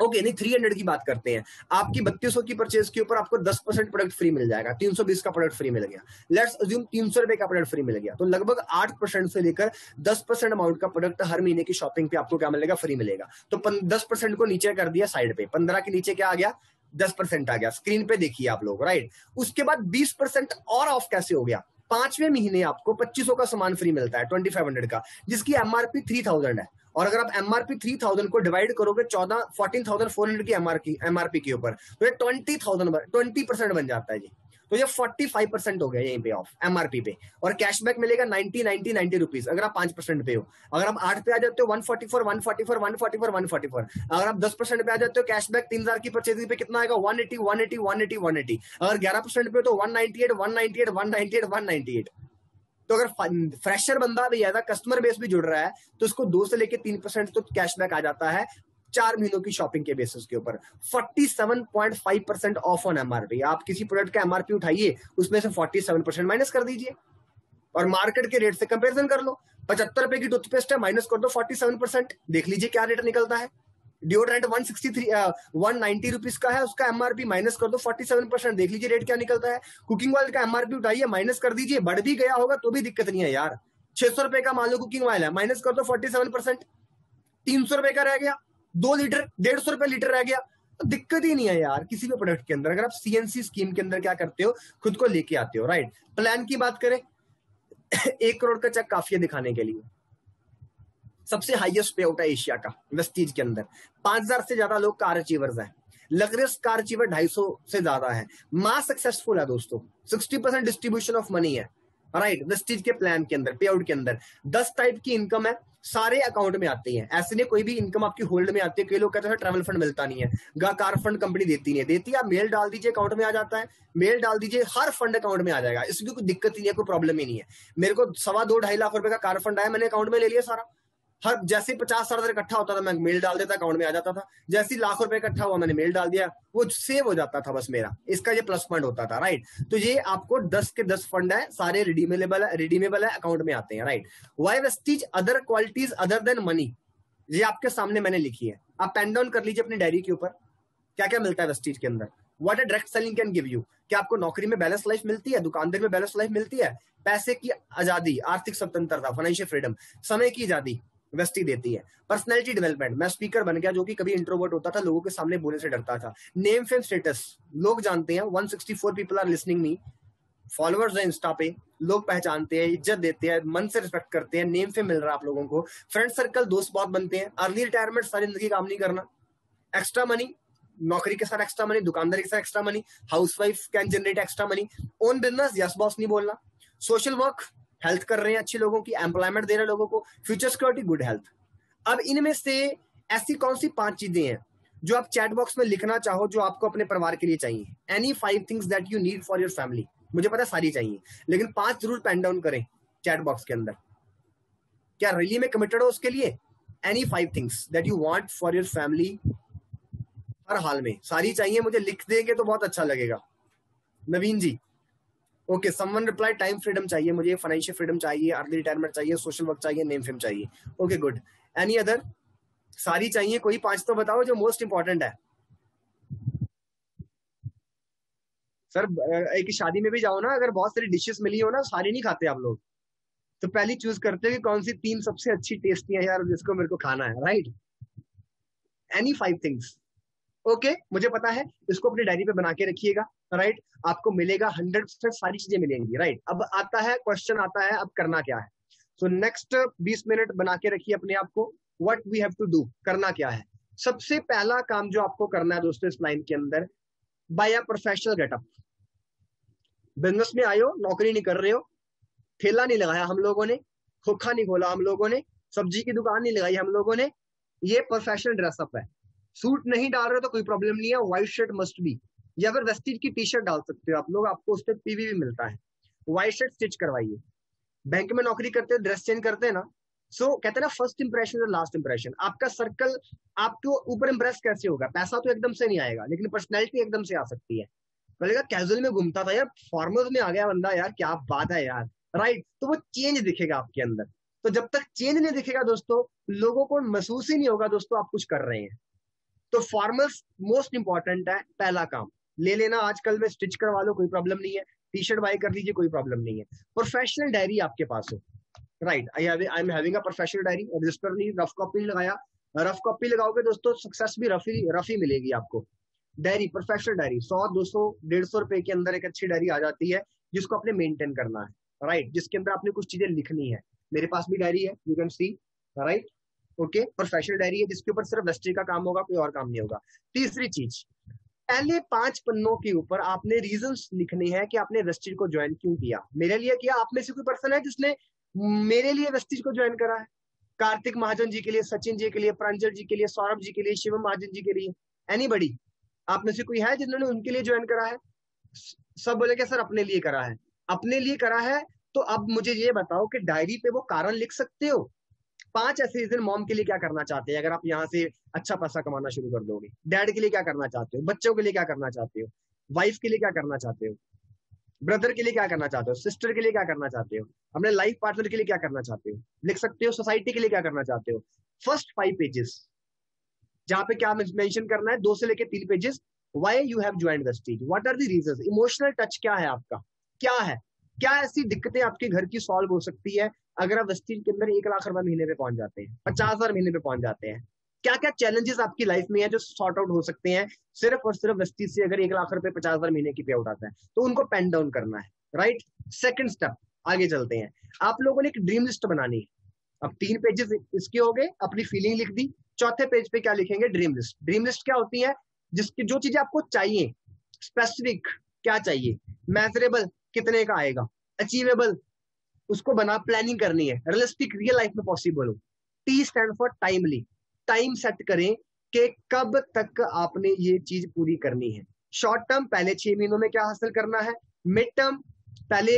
ओके नहीं 300 की बात करते हैं। आपकी 3200 की परचेज के ऊपर आपको 10% प्रोडक्ट फ्री मिल जाएगा, 320 का प्रोडक्ट फ्री मिल गया। लेट्स अज्यूम 300 रुपए का प्रोडक्ट फ्री मिल गया, तो लगभग 8% से लेकर 10% अमाउंट का प्रोडक्ट हर महीने की शॉपिंग पे आपको क्या मिलेगा, फ्री मिलेगा। तो 10% को नीचे कर दिया साइड पे, 15 के नीचे क्या आ गया, 10% आ गया। स्क्रीन पे देखिए आप लोग, राइट। उसके बाद 20% और ऑफ कैसे हो गया, 5वें महीने आपको 2500 का सामान फ्री मिलता है, 2500 का, जिसकी एमआरपी 3000 है। और अगर आप एमआरपी 3000 को डिवाइड करोगे 14,400 की एमआरपी के ऊपर, तो ये 20% बन जाता है जी। तो ये 45% हो गया यहीं पे ऑफ एमआरपी पे। और कैशबैक मिलेगा 90 रुपीज अगर आप 5% पे हो। अगर आप 8 पे आ जाते हो 144, 144, 144, 144। अगर आप 10% पे आ जाते हो कैशबैक 3000 की परचेजिंग पे कितना आएगा, 180, 180, 180, 180। अगर 11% पे तो 198, 198, 198, 198। तो अगर फ्रेशर बंदा भी है, कस्टमर बेस भी जुड़ रहा है, तो उसको 2 से लेके 3% तो कैशबैक आ जाता है 4 महीनों की शॉपिंग के बेसिस के ऊपर। 47.5% ऑफ ऑन एमआरपी। आप किसी प्रोडक्ट का एमआरपी उठाइए, उसमें से 47% माइनस कर दीजिए और मार्केट के रेट से कंपेरिजन कर लो। 75 रुपए की टूथपेस्ट है, माइनस कर दो 47%, देख लीजिए क्या रेट निकलता है। डिओड्रेंट 190 रुपीज का है, उसका एमआरपी माइनस कर दो 47%, देख लीजिए रेट क्या निकलता है। कुकिंग ऑयल का एमआरपी उठाइए, माइनस कर दीजिए, बढ़ भी गया होगा तो भी दिक्कत नहीं है यार। 600 रुपए का मान लो कुकिंग ऑयल है, माइनस कर दो 47%, 300 रुपए का रह गया, 2 लीटर 150 रुपए लीटर रह गया, तो दिक्कत ही नहीं है यार किसी भी प्रोडक्ट के अंदर। अगर आप सीएनसी स्कीम के अंदर क्या करते हो, खुद को लेके आते हो, राइट। प्लान की बात करें 1 करोड़ का चेक काफी है दिखाने के लिए। सबसे हाईएस्ट पे आउट है एशिया का वेस्टीज के अंदर। 5000 से ज्यादा लोग कार अचीवर्स हैं। लग्जरियस कार अचीवर 250 से ज्यादा है। मास सक्सेसफुल है दोस्तों, 60% डिस्ट्रीब्यूशन ऑफ मनी है, राइट। वेस्टीज के प्लान के अंदर, पे आउट के अंदर 10 टाइप की इनकम है, सारे अकाउंट में आती है। ऐसे नहीं कोई भी इनकम आपकी होल्ड में आती है। कई लोग कहते हैं ट्रैवल फंड मिलता नहीं है, कार फंड कंपनी देती नहीं है, देती है। आप मेल डाल दीजिए अकाउंट में आ जाता है, मेल डाल दीजिए हर फंड अकाउंट में आ जाएगा, इसकी कोई दिक्कत नहीं है, कोई प्रॉब्लम ही नहीं है। मेरे को 2.25-2.5 लाख रुपए का कार फंड आया, मैंने अकाउंट में ले लिया सारा। हर जैसे 50-60 इकट्ठा होता था मैं मेल डाल देता, अकाउंट में आ जाता था। जैसे लाख रुपए इकट्ठा हुआ मैंने मेल डाल दिया, वो सेव हो जाता था बस मेरा। इसका ये प्लस पॉइंट होता था, राइट। तो ये आपको 10 के 10 फंड है, सारे रिडीमेबल है, अकाउंट में आते हैं, right. Why Vestige other qualities other than money, ये आपके सामने मैंने लिखी है। आप पेन डाउन कर लीजिए अपनी डायरी के ऊपर, क्या क्या मिलता है वेस्टीज के अंदर। What a direct selling can give you, क्या आपको नौकरी में बैलेंस लाइफ मिलती है, दुकानदारी में बैलेंस लाइफ मिलती है, पैसे की आजादी, आर्थिक स्वतंत्रता, फाइनेंशियल फ्रीडम, समय की आजादी, वेस्टी देती है। पर्सनैलिटी डेवलपमेंट, मैं स्पीकर बन गया जो कि कभी इंट्रोवर्ट होता था, लोगों के सामने बोलने से डरता था। नेम फेम स्टेटस, लोग जानते हैं 164 people are listening me, followers है इंस्टा पे, लोग पहचानते हैं, इज्जत देते हैं, मन से रिस्पेक्ट करते हैं, नेम फेम मिल रहा है आप लोगों को, फ्रेंड सर्कल, दोस्त बहुत बनते हैं। अर्ली रिटायरमेंट, सारी जिंदगी काम नहीं करना। एक्स्ट्रा मनी, नौकरी के साथ एक्स्ट्रा मनी, दुकानदारी के साथ extra money, housewife can generate extra money. Own business, yes boss नहीं बोलना। सोशल वर्क, हेल्थ कर रहे हैं अच्छी लोगों की, एम्प्लॉयमेंट दे रहे हैं लोगों को, फ्यूचर सिक्योरिटी, गुड हेल्थ। अब इनमें से ऐसी कौन सी 5 चीजें हैं जो आप चैट बॉक्स में लिखना चाहो, जो आपको अपने परिवार के लिए चाहिए? Any 5 things that you need for your family. मुझे पता सारी चाहिए, लेकिन 5 जरूर पेन डाउन करें चैट बॉक्स के अंदर। क्या रियली में कमिटेड हो उसके लिए? Any 5 things that you want for your family, हर हाल में सारी चाहिए, मुझे लिख देंगे तो बहुत अच्छा लगेगा। Naveen ji, okay, someone reply, time freedom चाहिए मुझे, फाइनेंशियल फ्रीडम चाहिए, अर्ली रिटायरमेंट चाहिए, सोशल वर्क चाहिए, नेम फेम चाहिए। Okay good. Any other? सारी चाहिए, कोई 5 तो बताओ जो मोस्ट इंपॉर्टेंट है। सर एक शादी में भी जाओ ना, अगर बहुत सारी डिशेस मिली हो ना, सारी नहीं खाते आप लोग, तो पहले चूज करते हैं कि कौन सी 3 सबसे अच्छी टेस्टी है यार, जिसको मेरे को खाना है, राइट? एनी 5 थिंग्स, ओके, मुझे पता है, इसको अपनी डायरी पे बना के रखिएगा, राइट? आपको मिलेगा 100% सारी चीजें मिलेंगी, राइट? अब आता है क्वेश्चन, आता है अब करना क्या है। सो नेक्स्ट 20 मिनट बना के रखिए अपने आप को, what we have to do, करना क्या है। सबसे पहला काम जो आपको करना है दोस्तों इस लाइन के अंदर, by a professional getup. Business में आए हो, नौकरी नहीं कर रहे हो, ठेला नहीं लगाया हम लोगों ने, खोखा नहीं खोला हम लोगों ने, सब्जी की दुकान नहीं लगाई हम लोगों ने, ये प्रोफेशनल ड्रेसअप है। सूट नहीं डाल रहे तो कोई प्रॉब्लम नहीं है, व्हाइट शर्ट मस्ट बी, या फिर वेस्टीज की टी शर्ट डाल सकते हो आप लोग, आपको उस पर पीवी भी मिलता है। व्हाइट शर्ट स्टिच करवाइए। बैंक में नौकरी करते हैं, ड्रेस चेंज करते हैं ना, सो कहते हैं ना फर्स्ट इंप्रेशन और लास्ट इंप्रेशन। आपका सर्कल आपके ऊपर इंप्रेस कैसे होगा? पैसा तो एकदम से नहीं आएगा, लेकिन पर्सनैलिटी एकदम से आ सकती है। बोलेगा कैजुअल में घूमता था यार, फॉर्मल्स में आ गया बंदा, यार क्या बात है यार, राइट? तो वो चेंज दिखेगा आपके अंदर। तो जब तक चेंज नहीं दिखेगा दोस्तों, लोगों को महसूस ही नहीं होगा दोस्तों आप कुछ कर रहे हैं। तो फॉर्मल्स मोस्ट इंपॉर्टेंट है, पहला काम ले लेना। आजकल में स्टिच करवा लो, कोई प्रॉब्लम नहीं है, टी शर्ट बाय कर लीजिए, कोई प्रॉब्लम नहीं है। प्रोफेशनल डायरी आपके पास हो, right? I am having a professional diary, register नहीं, रफ कॉपी लगाया। रफ कॉपी लगाओगे दोस्तों, सक्सेस भी रफी मिलेगी आपको। डायरी, प्रोफेशनल डायरी 100, 200, 150 रुपए के अंदर एक अच्छी डायरी आ जाती है, जिसको आपने मेंटेन करना है, राइट? जिसके अंदर आपने कुछ चीजें लिखनी है। मेरे पास भी डायरी है, you can see, right? Okay, professional diary है जिसके ऊपर सिर्फ वेस्टी का काम होगा, कोई और काम नहीं होगा। तीसरी चीज, पहले 5 पन्नों के ऊपर आपने रीजंस लिखने हैं कि आपने वेस्टीज को ज्वाइन क्यों किया। मेरे लिए किया, आप में से कोई पर्सन है जिसने मेरे लिए वेस्टीज को ज्वाइन करा है? कार्तिक महाजन जी के लिए, सचिन जी के लिए, प्रांजल जी के लिए, सौरभ जी के लिए, शिवम महाजन जी के लिए, एनीबडी? आप में से कोई है जिन्होंने उनके लिए ज्वाइन करा है? सब बोले कि सर अपने लिए करा है। अपने लिए करा है तो अब मुझे ये बताओ कि डायरी पे वो कारण लिख सकते हो? 5 ऐसे रीजन मॉम के लिए क्या करना चाहते हैं, अगर आप यहाँ से अच्छा पैसा कमाना शुरू कर दोगे। डैड के लिए क्या करना चाहते हो, बच्चों के लिए क्या करना चाहते हो, वाइफ के लिए क्या करना चाहते हो, ब्रदर के लिए क्या करना चाहते हो, सिस्टर के लिए क्या करना चाहते हो, अपने लाइफ पार्टनर के लिए क्या करना चाहते हो, लिख सकते हो। सोसाइटी के लिए क्या करना चाहते हो। फर्स्ट 5 पेजेस जहां पे क्या मेंशन करना है, 2 से लेके 3 pages, why you have joined Vestige, what are the reasons, emotional touch क्या है आपका, क्या है, क्या ऐसी दिक्कतें आपके घर की सॉल्व हो सकती है अगर आप वेस्टीज के अंदर 1 लाख रुपए महीने पे पहुंच जाते हैं, 50,000 महीने पे पहुंच जाते हैं। क्या क्या चैलेंजेस आपकी लाइफ में है जो सॉर्ट आउट हो सकते हैं सिर्फ और सिर्फ वेस्टीज से, अगर 1 लाख रुपए 50,000 महीने की पे आउट आता है तो उनको पेन डाउन करना है, राइट? सेकंड स्टेप, आगे चलते हैं। आप लोगों ने एक ड्रीम लिस्ट बनानी है। अब 3 पेजेस इसके हो गए, अपनी फीलिंग लिख दी। चौथे पेज पे क्या लिखेंगे? Dream list. ड्रीम लिस्ट क्या होती है? जिसकी जो चीजें आपको चाहिए, स्पेसिफिक क्या चाहिए, मेजरेबल कितने का आएगा, अचीवेबल उसको बना, प्लानिंग करनी है, रियलिस्टिक रियल लाइफ में पॉसिबल हो। T stand for timely, time set करें कि कब तक आपने ये चीज पूरी करनी है। शॉर्ट टर्म पहले 6 महीनों में क्या हासिल करना है, मिड टर्म पहले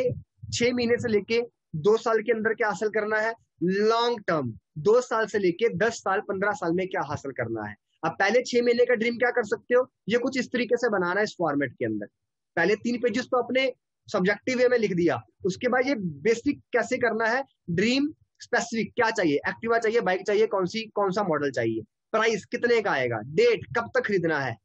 6 महीने से लेके 2 साल के अंदर क्या हासिल करना है, लॉन्ग टर्म 2 साल से लेके 10 साल 15 साल में क्या हासिल करना है। अब पहले 6 महीने का ड्रीम क्या कर सकते हो, ये कुछ इस तरीके से बनाना है इस फॉर्मेट के अंदर। पहले 3 पेजेस तो अपने सब्जेक्टिव वे में लिख दिया, उसके बाद ये बेसिक कैसे करना है, ड्रीम स्पेसिफिक क्या चाहिए, एक्टिवा चाहिए, बाइक चाहिए, कौन सा मॉडल चाहिए, प्राइस कितने का आएगा, डेट कब तक खरीदना है,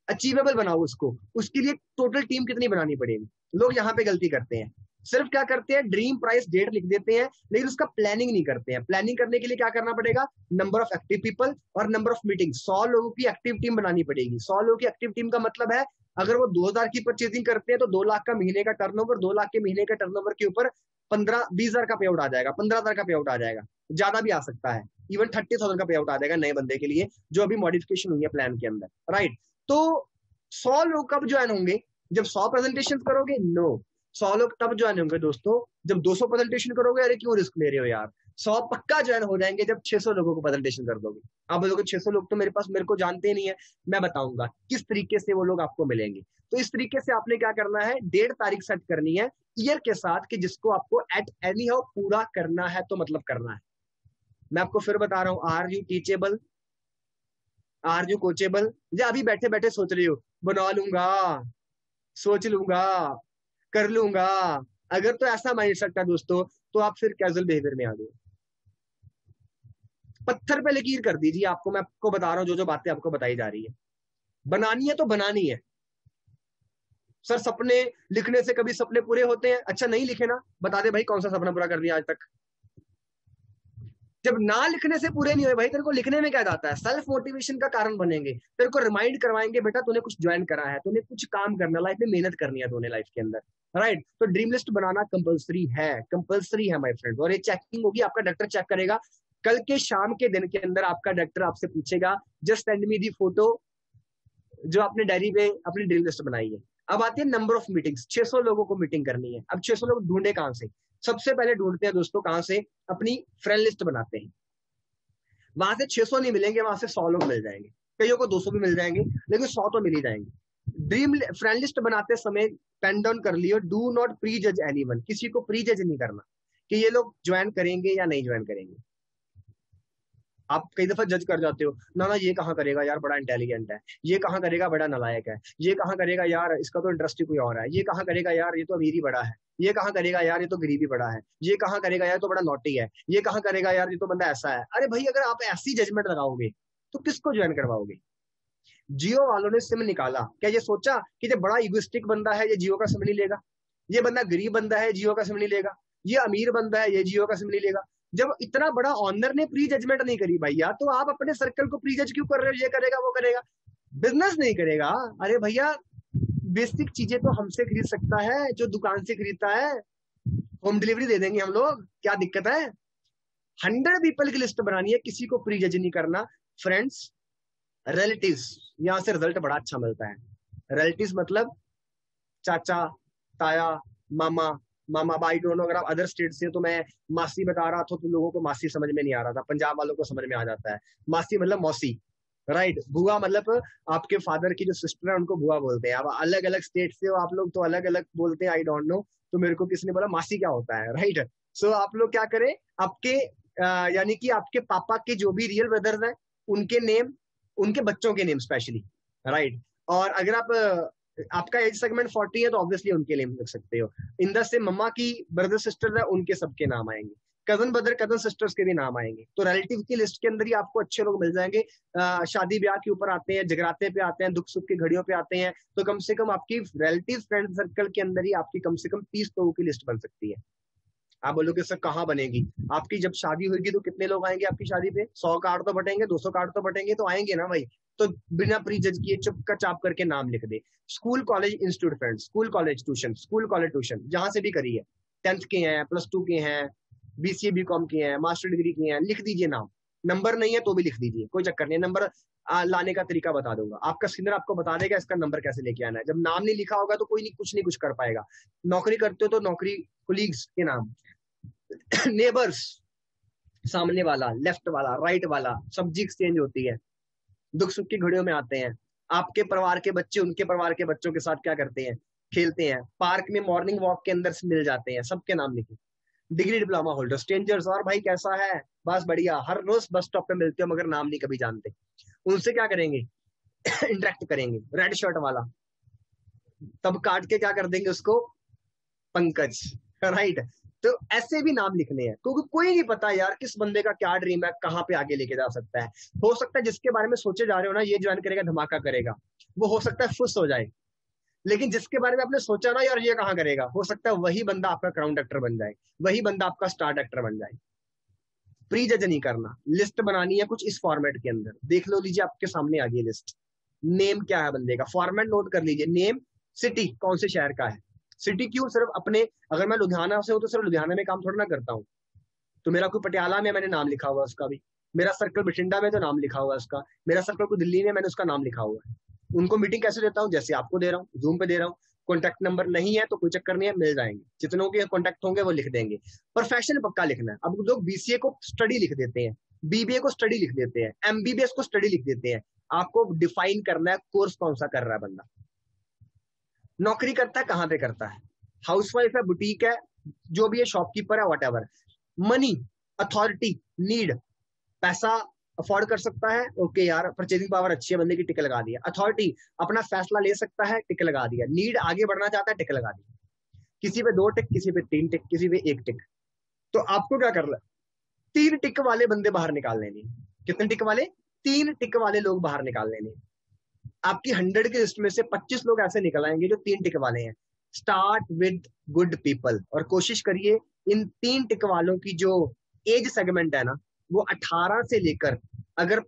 अचीवेबल बनाओ उसको, उसके लिए टोटल टीम कितनी बनानी पड़ेगी। लोग यहाँ पे गलती करते हैं, सिर्फ क्या करते हैं, ड्रीम प्राइस डेट लिख देते हैं, लेकिन उसका प्लानिंग नहीं करते हैं। प्लानिंग करने के लिए क्या करना पड़ेगा, नंबर ऑफ एक्टिव पीपल और नंबर ऑफ मीटिंग। 100 लोगों की एक्टिव टीम बनानी पड़ेगी। 100 लोगों की एक्टिव टीम का मतलब है अगर वो 2000 की परचेजिंग करते हैं तो 2 लाख का महीने का टर्नओवर, 2 लाख के महीने का टर्नओवर के ऊपर 15-20 हजार का पे आउट आ जाएगा, 15 हजार का पे आउट आ जाएगा, ज्यादा भी आ सकता है, इवन 30,000 का पे आउट आ जाएगा नए बंदे के लिए जो अभी मॉडिफिकेशन हुई है प्लान के अंदर, राइट। तो 100 लोग कब ज्वाइन होंगे, जब 100 प्रेजेंटेशन करोगे? नो, 100 लोग तब ज्वाइन होंगे दोस्तों जब 200 प्रेजेंटेशन करोगे। अरे क्यों रिस्क ले रहे हो यार, 100 पक्का ज्वाइन हो जाएंगे जब 600 लोगों को प्रेजेंटेशन कर दोगे। आप बोलोगे 600 लोग तो मेरे को जानते ही नहीं है। मैं बताऊंगा किस तरीके से वो लोग आपको मिलेंगे। तो इस तरीके से आपने क्या करना है, डेट तारीख सेट करनी है ईयर के साथ कि जिसको आपको एट एनी हाउ पूरा करना है, तो मतलब करना है। मैं आपको फिर बता रहा हूं, are you teachable, are you coachable? या अभी बैठे बैठे सोच रही हो बना लूंगा, सोच लूंगा, कर लूंगा? अगर तो ऐसा माइंड सेट है दोस्तों, तो आप फिर कैजुअल बिहेवियर में आ गए। पत्थर पे लकीर कर दीजिए। आपको मैं आपको बता रहा हूं, जो जो बातें आपको बताई जा रही है, बनानी है तो बनानी है। सर सपने लिखने से कभी सपने पूरे होते हैं? अच्छा नहीं लिखे ना, बता दे भाई कौन सा सपना पूरा कर दिया आज तक। जब ना लिखने से पूरे नहीं हुए भाई, तेरे को लिखने में क्या जाता है, सेल्फ मोटिवेशन का कारण बनेंगे, तेरे को रिमाइंड करवाएंगे बेटा तूने कुछ ज्वाइन करा है, तूने कुछ काम करना, लाइफ में मेहनत करनी है तूने लाइफ के अंदर, राइट। तो ड्रीम लिस्ट बनाना कंपलसरी है, कंपलसरी है माय फ्रेंड। और ये चेकिंग होगी, आपका डॉक्टर चेक करेगा। कल के शाम के दिन के अंदर आपका डॉक्टर आपसे पूछेगा जस्ट सेंड मी दी फोटो जो आपने डायरी पे अपनी ड्रीम लिस्ट बनाई है। अब आती है नंबर ऑफ मीटिंग्स। 600 लोगों को मीटिंग करनी है। अब 600 लोग ढूंढे कहां से? सबसे पहले ढूंढते हैं दोस्तों कहां से, अपनी फ्रेंड लिस्ट बनाते हैं। वहां से 600 नहीं मिलेंगे, वहां से 100 लोग मिल जाएंगे, कईयों को 200 भी मिल जाएंगे, लेकिन 100 तो मिल ही जाएंगे। ड्रीम फ्रेंड लिस्ट बनाते समय पेन डाउन कर लियो, डू नॉट प्री जज एनीवन। किसी को प्री जज नहीं करना कि ये लोग ज्वाइन करेंगे या नहीं ज्वाइन करेंगे। आप कई दफा जज कर जाते हो, ना ना ये कहाँ करेगा यार, बड़ा इंटेलिजेंट है, ये कहाँ करेगा, बड़ा नालायक है, ये कहाँ करेगा यार, इसका तो इंटरेस्ट ही कोई और है, ये कहाँ करेगा यार, ये तो अमीर ही बड़ा है, ये कहाँ करेगा यार, ये तो गरीबी बड़ा है, ये कहाँ करेगा यार, तो बड़ा नॉटी है, ये कहाँ करेगा यार, ये तो बंदा ऐसा है। अरे भाई अगर आप ऐसी जजमेंट लगाओगे तो किसको ज्वाइन करवाओगे? जियो वालों ने सिम निकाला, क्या ये सोचा कि ये बड़ा इगोइस्टिक बंदा है, ये जियो का सिम नहीं लेगा, ये बंदा गरीब बंदा है, जियो का सिम नहीं लेगा, ये अमीर बंदा है, ये जियो का सिम नहीं लेगा? जब इतना बड़ा ऑनर ने प्री जजमेंट नहीं करी भैया, तो आप अपने सर्कल को प्री जज क्यों कर रहे हो, ये करेगा वो करेगा, बिजनेस नहीं करेगा? अरे भैया बेसिक चीजें तो हमसे खरीद सकता है जो दुकान से खरीदता है, होम डिलीवरी दे देंगे हम लोग, क्या दिक्कत है? 100 पीपल की लिस्ट बनानी है, किसी को प्री जज नहीं करना। फ्रेंड्स, रिलेटिव्स, यहां से रिजल्ट बड़ा अच्छा मिलता है। रिलेटिव्स मतलब चाचा, ताया, मामा, मामा। आई डोंट नो, अगर आप अदर स्टेट से हो तो मैं मासी बता रहा था तो लोगों को मासी समझ में नहीं आ रहा था, पंजाब वालों को समझ में आ जाता है। मासी मतलब मौसी, राइट। बुआ मतलब आपके फादर की जो सिस्टर है उनको बुआ बोलते हैं। अब अलग अलग स्टेट से हो आप लोग तो अलग अलग बोलते हैं, आई डोंट नो। तो मेरे को किसी ने बोला मासी क्या होता है, राइट। सो आप लोग क्या करें, आपके यानी कि आपके पापा के जो भी रियल ब्रदर्स हैं उनके नेम, उनके बच्चों के नेम स्पेशली, राइट। और अगर आप आपका एज सेगमेंट 40 है तो ऑब्वियसली उनके नेम लिख सकते हो। इन द से मम्मा की ब्रदर सिस्टर है उनके सबके नाम आएंगे, कजन ब्रदर कजन सिस्टर्स के भी नाम आएंगे। तो रिलेटिव की लिस्ट के अंदर ही आपको अच्छे लोग मिल जाएंगे। शादी ब्याह के ऊपर आते हैं, जगराते पे आते हैं, दुख सुख की घड़ियों पे आते हैं, तो कम से कम आपकी रिलेटिव फ्रेंड सर्कल के अंदर ही आपकी कम से कम 30 लोगों की लिस्ट बन सकती है। आप बोलोगे सर कहाँ बनेगी? आपकी जब शादी होगी तो कितने लोग आएंगे आपकी शादी पे? 100 कार्ड तो बटेंगे, 200 कार्ड तो बटेंगे, तो आएंगे ना भाई। तो बिना प्री जज किए चुप का चाप करके नाम लिख दे। School college institute friends, school college tuition, school college tuition जहां से भी करी है, 10th के हैं, +2 के हैं, BCA BCom के हैं, मास्टर डिग्री के हैं, लिख दीजिए नाम। नंबर नहीं है तो भी लिख दीजिए, कोई चक्कर नहीं। नंबर लाने का तरीका बता दूंगा, आपका स्किनर आपको बता देगा इसका नंबर कैसे लेके आना है। जब नाम नहीं लिखा होगा तो कोई नहीं कुछ नहीं कुछ कर पाएगा। नौकरी करते हो तो नौकरी कुलीग्स के नाम, नेबर्स, सामने वाला, लेफ्ट वाला, राइट वाला, सब्जी एक्सचेंज होती है, दुख सुख की घड़ियों में आते हैं। आपके परिवार के बच्चे उनके परिवार के बच्चों के साथ क्या करते हैं, खेलते हैं, पार्क में मॉर्निंग वॉक के अंदर से मिल जाते हैं, सबके नाम लिखे। डिग्री डिप्लोमा होल्डर, स्ट्रेंजर्स, और भाई कैसा है, बस बढ़िया, हर रोज बस स्टॉप पे मिलते हो मगर नाम नहीं कभी जानते, उनसे क्या करेंगे इंटरेक्ट करेंगे। रेड शर्ट वाला, तब काट के क्या कर देंगे उसको, पंकज, राइट। तो ऐसे भी नाम लिखने हैं, क्योंकि कोई नहीं पता यार किस बंदे का क्या ड्रीम है, कहाँ पे आगे लेके जा सकता है। हो सकता है जिसके बारे में सोचे जा रहे हो ना ये ज्वाइन करेगा धमाका करेगा, वो हो सकता है फुस हो जाए, लेकिन जिसके बारे में आपने सोचा ना यार ये कहाँ करेगा, हो सकता है वही बंदा आपका क्राउन एक्टर बन जाए, वही बंदा आपका स्टार एक्टर बन जाए। प्री जज नहीं करना, लिस्ट बनानी है कुछ इस फॉर्मेट के अंदर। देख लो, लीजिए आपके सामने आ गई लिस्ट। नेम क्या है बंदे का, फॉर्मेट नोट कर लीजिए। नेम, सिटी कौन से शहर का है। सिटी क्यों, सिर्फ अपने, अगर मैं लुधियाना से हूं तो सिर्फ लुधियाना में काम थोड़ा ना करता हूँ, तो मेरा कोई पटियाला में मैंने नाम लिखा हुआ उसका भी, मेरा सर्कल बठिंडा में तो नाम लिखा हुआ है उसका, मेरा सर्कल को दिल्ली में मैंने उसका नाम लिखा हुआ है। उनको मीटिंग कैसे देता हूँ, जैसे आपको दे रहा हूँ, जूम पे दे रहा हूँ। कॉन्टैक्ट नंबर नहीं है तो कोई चक्कर नहीं है, मिल जाएंगे, जितनों के कॉन्टैक्ट होंगे वो लिख देंगे। प्रोफेशन पक्का लिखना है। अब लोग बीसीए को स्टडी लिख देते हैं, बीबीए को स्टडी लिख देते हैं, एमबीबीएस को स्टडी लिख देते हैं। आपको डिफाइन करना है कोर्स कौन सा कर रहा है बंदा, नौकरी करता है कहां पे करता है, हाउसवाइफ है, बुटीक है, जो भी है, शॉपकीपर है, वॉट। मनी, अथॉरिटी, नीड, पैसा अफोर्ड कर सकता है, ओके यार, परचेजिंग पावर अच्छी है बंदे की, टिक लगा दिया। अथॉरिटी, अपना फैसला ले सकता है, टिक लगा दिया। नीड, आगे बढ़ना चाहता है, टिक लगा दिया। किसी पे 2 टिक, किसी पे 3 टिक, किसी पे 1 टिक। तो आपको क्या करना है, 3 टिक वाले बंदे बाहर निकाल लेने। कितने टिक वाले, 3 टिक वाले लोग बाहर निकाल लेने। आपकी 100 की लिस्ट में से 25 लोग ऐसे निकल आएंगे जो 3 टिक वाले हैं। स्टार्ट विद गुड पीपल, और कोशिश करिए इन 3 टिक वालों की जो एज सेगमेंट है ना, वो 18 से लेकर अगर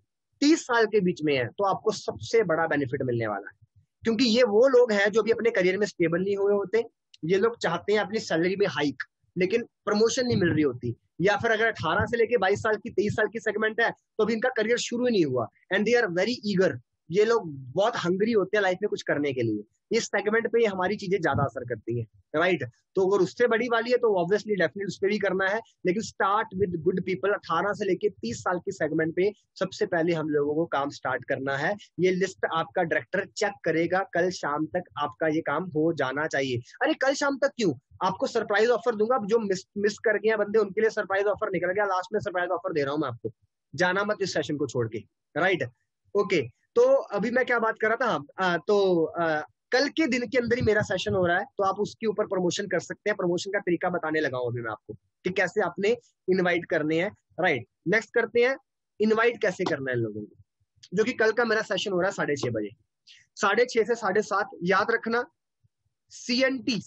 30 साल के बीच में है तो आपको सबसे बड़ा बेनिफिट मिलने वाला है। क्योंकि ये वो लोग हैं जो भी अपने करियर में स्टेबल नहीं हुए होते। ये लोग चाहते हैं अपनी सैलरी में हाइक, लेकिन प्रमोशन नहीं मिल रही होती। या फिर अगर 18 से लेके 22 साल की, 23 साल की सेगमेंट है तो अभी इनका करियर शुरू ही नहीं हुआ, and they are very eager. ये लोग बहुत हंगरी होते हैं लाइफ में कुछ करने के लिए। इस सेगमेंट पे हमारी चीजें ज्यादा असर करती है, राइट। तो अगर उससे बड़ी वाली है तो ऑब्वियसली डेफिनेटली उस पर भी करना है, लेकिन स्टार्ट विद गुड पीपल। 18 से लेके 30 साल की सेगमेंट पे सबसे पहले हम लोगों को काम स्टार्ट करना है। ये लिस्ट आपका डायरेक्टर चेक करेगा, कल शाम तक आपका ये काम हो जाना चाहिए। अरे कल शाम तक क्यों, आपको सरप्राइज ऑफर दूंगा। जो मिस कर गए बंदे उनके लिए सरप्राइज ऑफर निकल गया, लास्ट में सरप्राइज ऑफर दे रहा हूं मैं आपको, जाना मत इस सेशन को छोड़ के, राइट। ओके, तो अभी मैं क्या बात कर रहा था, कल के दिन के अंदर ही मेरा सेशन हो रहा है, तो आप उसके ऊपर प्रमोशन कर सकते हैं। प्रमोशन का तरीका बताने लगा हूं अभी मैं आपको कि कैसे आपने इनवाइट करने हैं, राइट। नेक्स्ट करते हैं, इनवाइट कैसे करना है इन लोगों को, जो कि कल का मेरा सेशन हो रहा है 6:30 बजे, 6:30 से 7:30। याद रखना, CNT,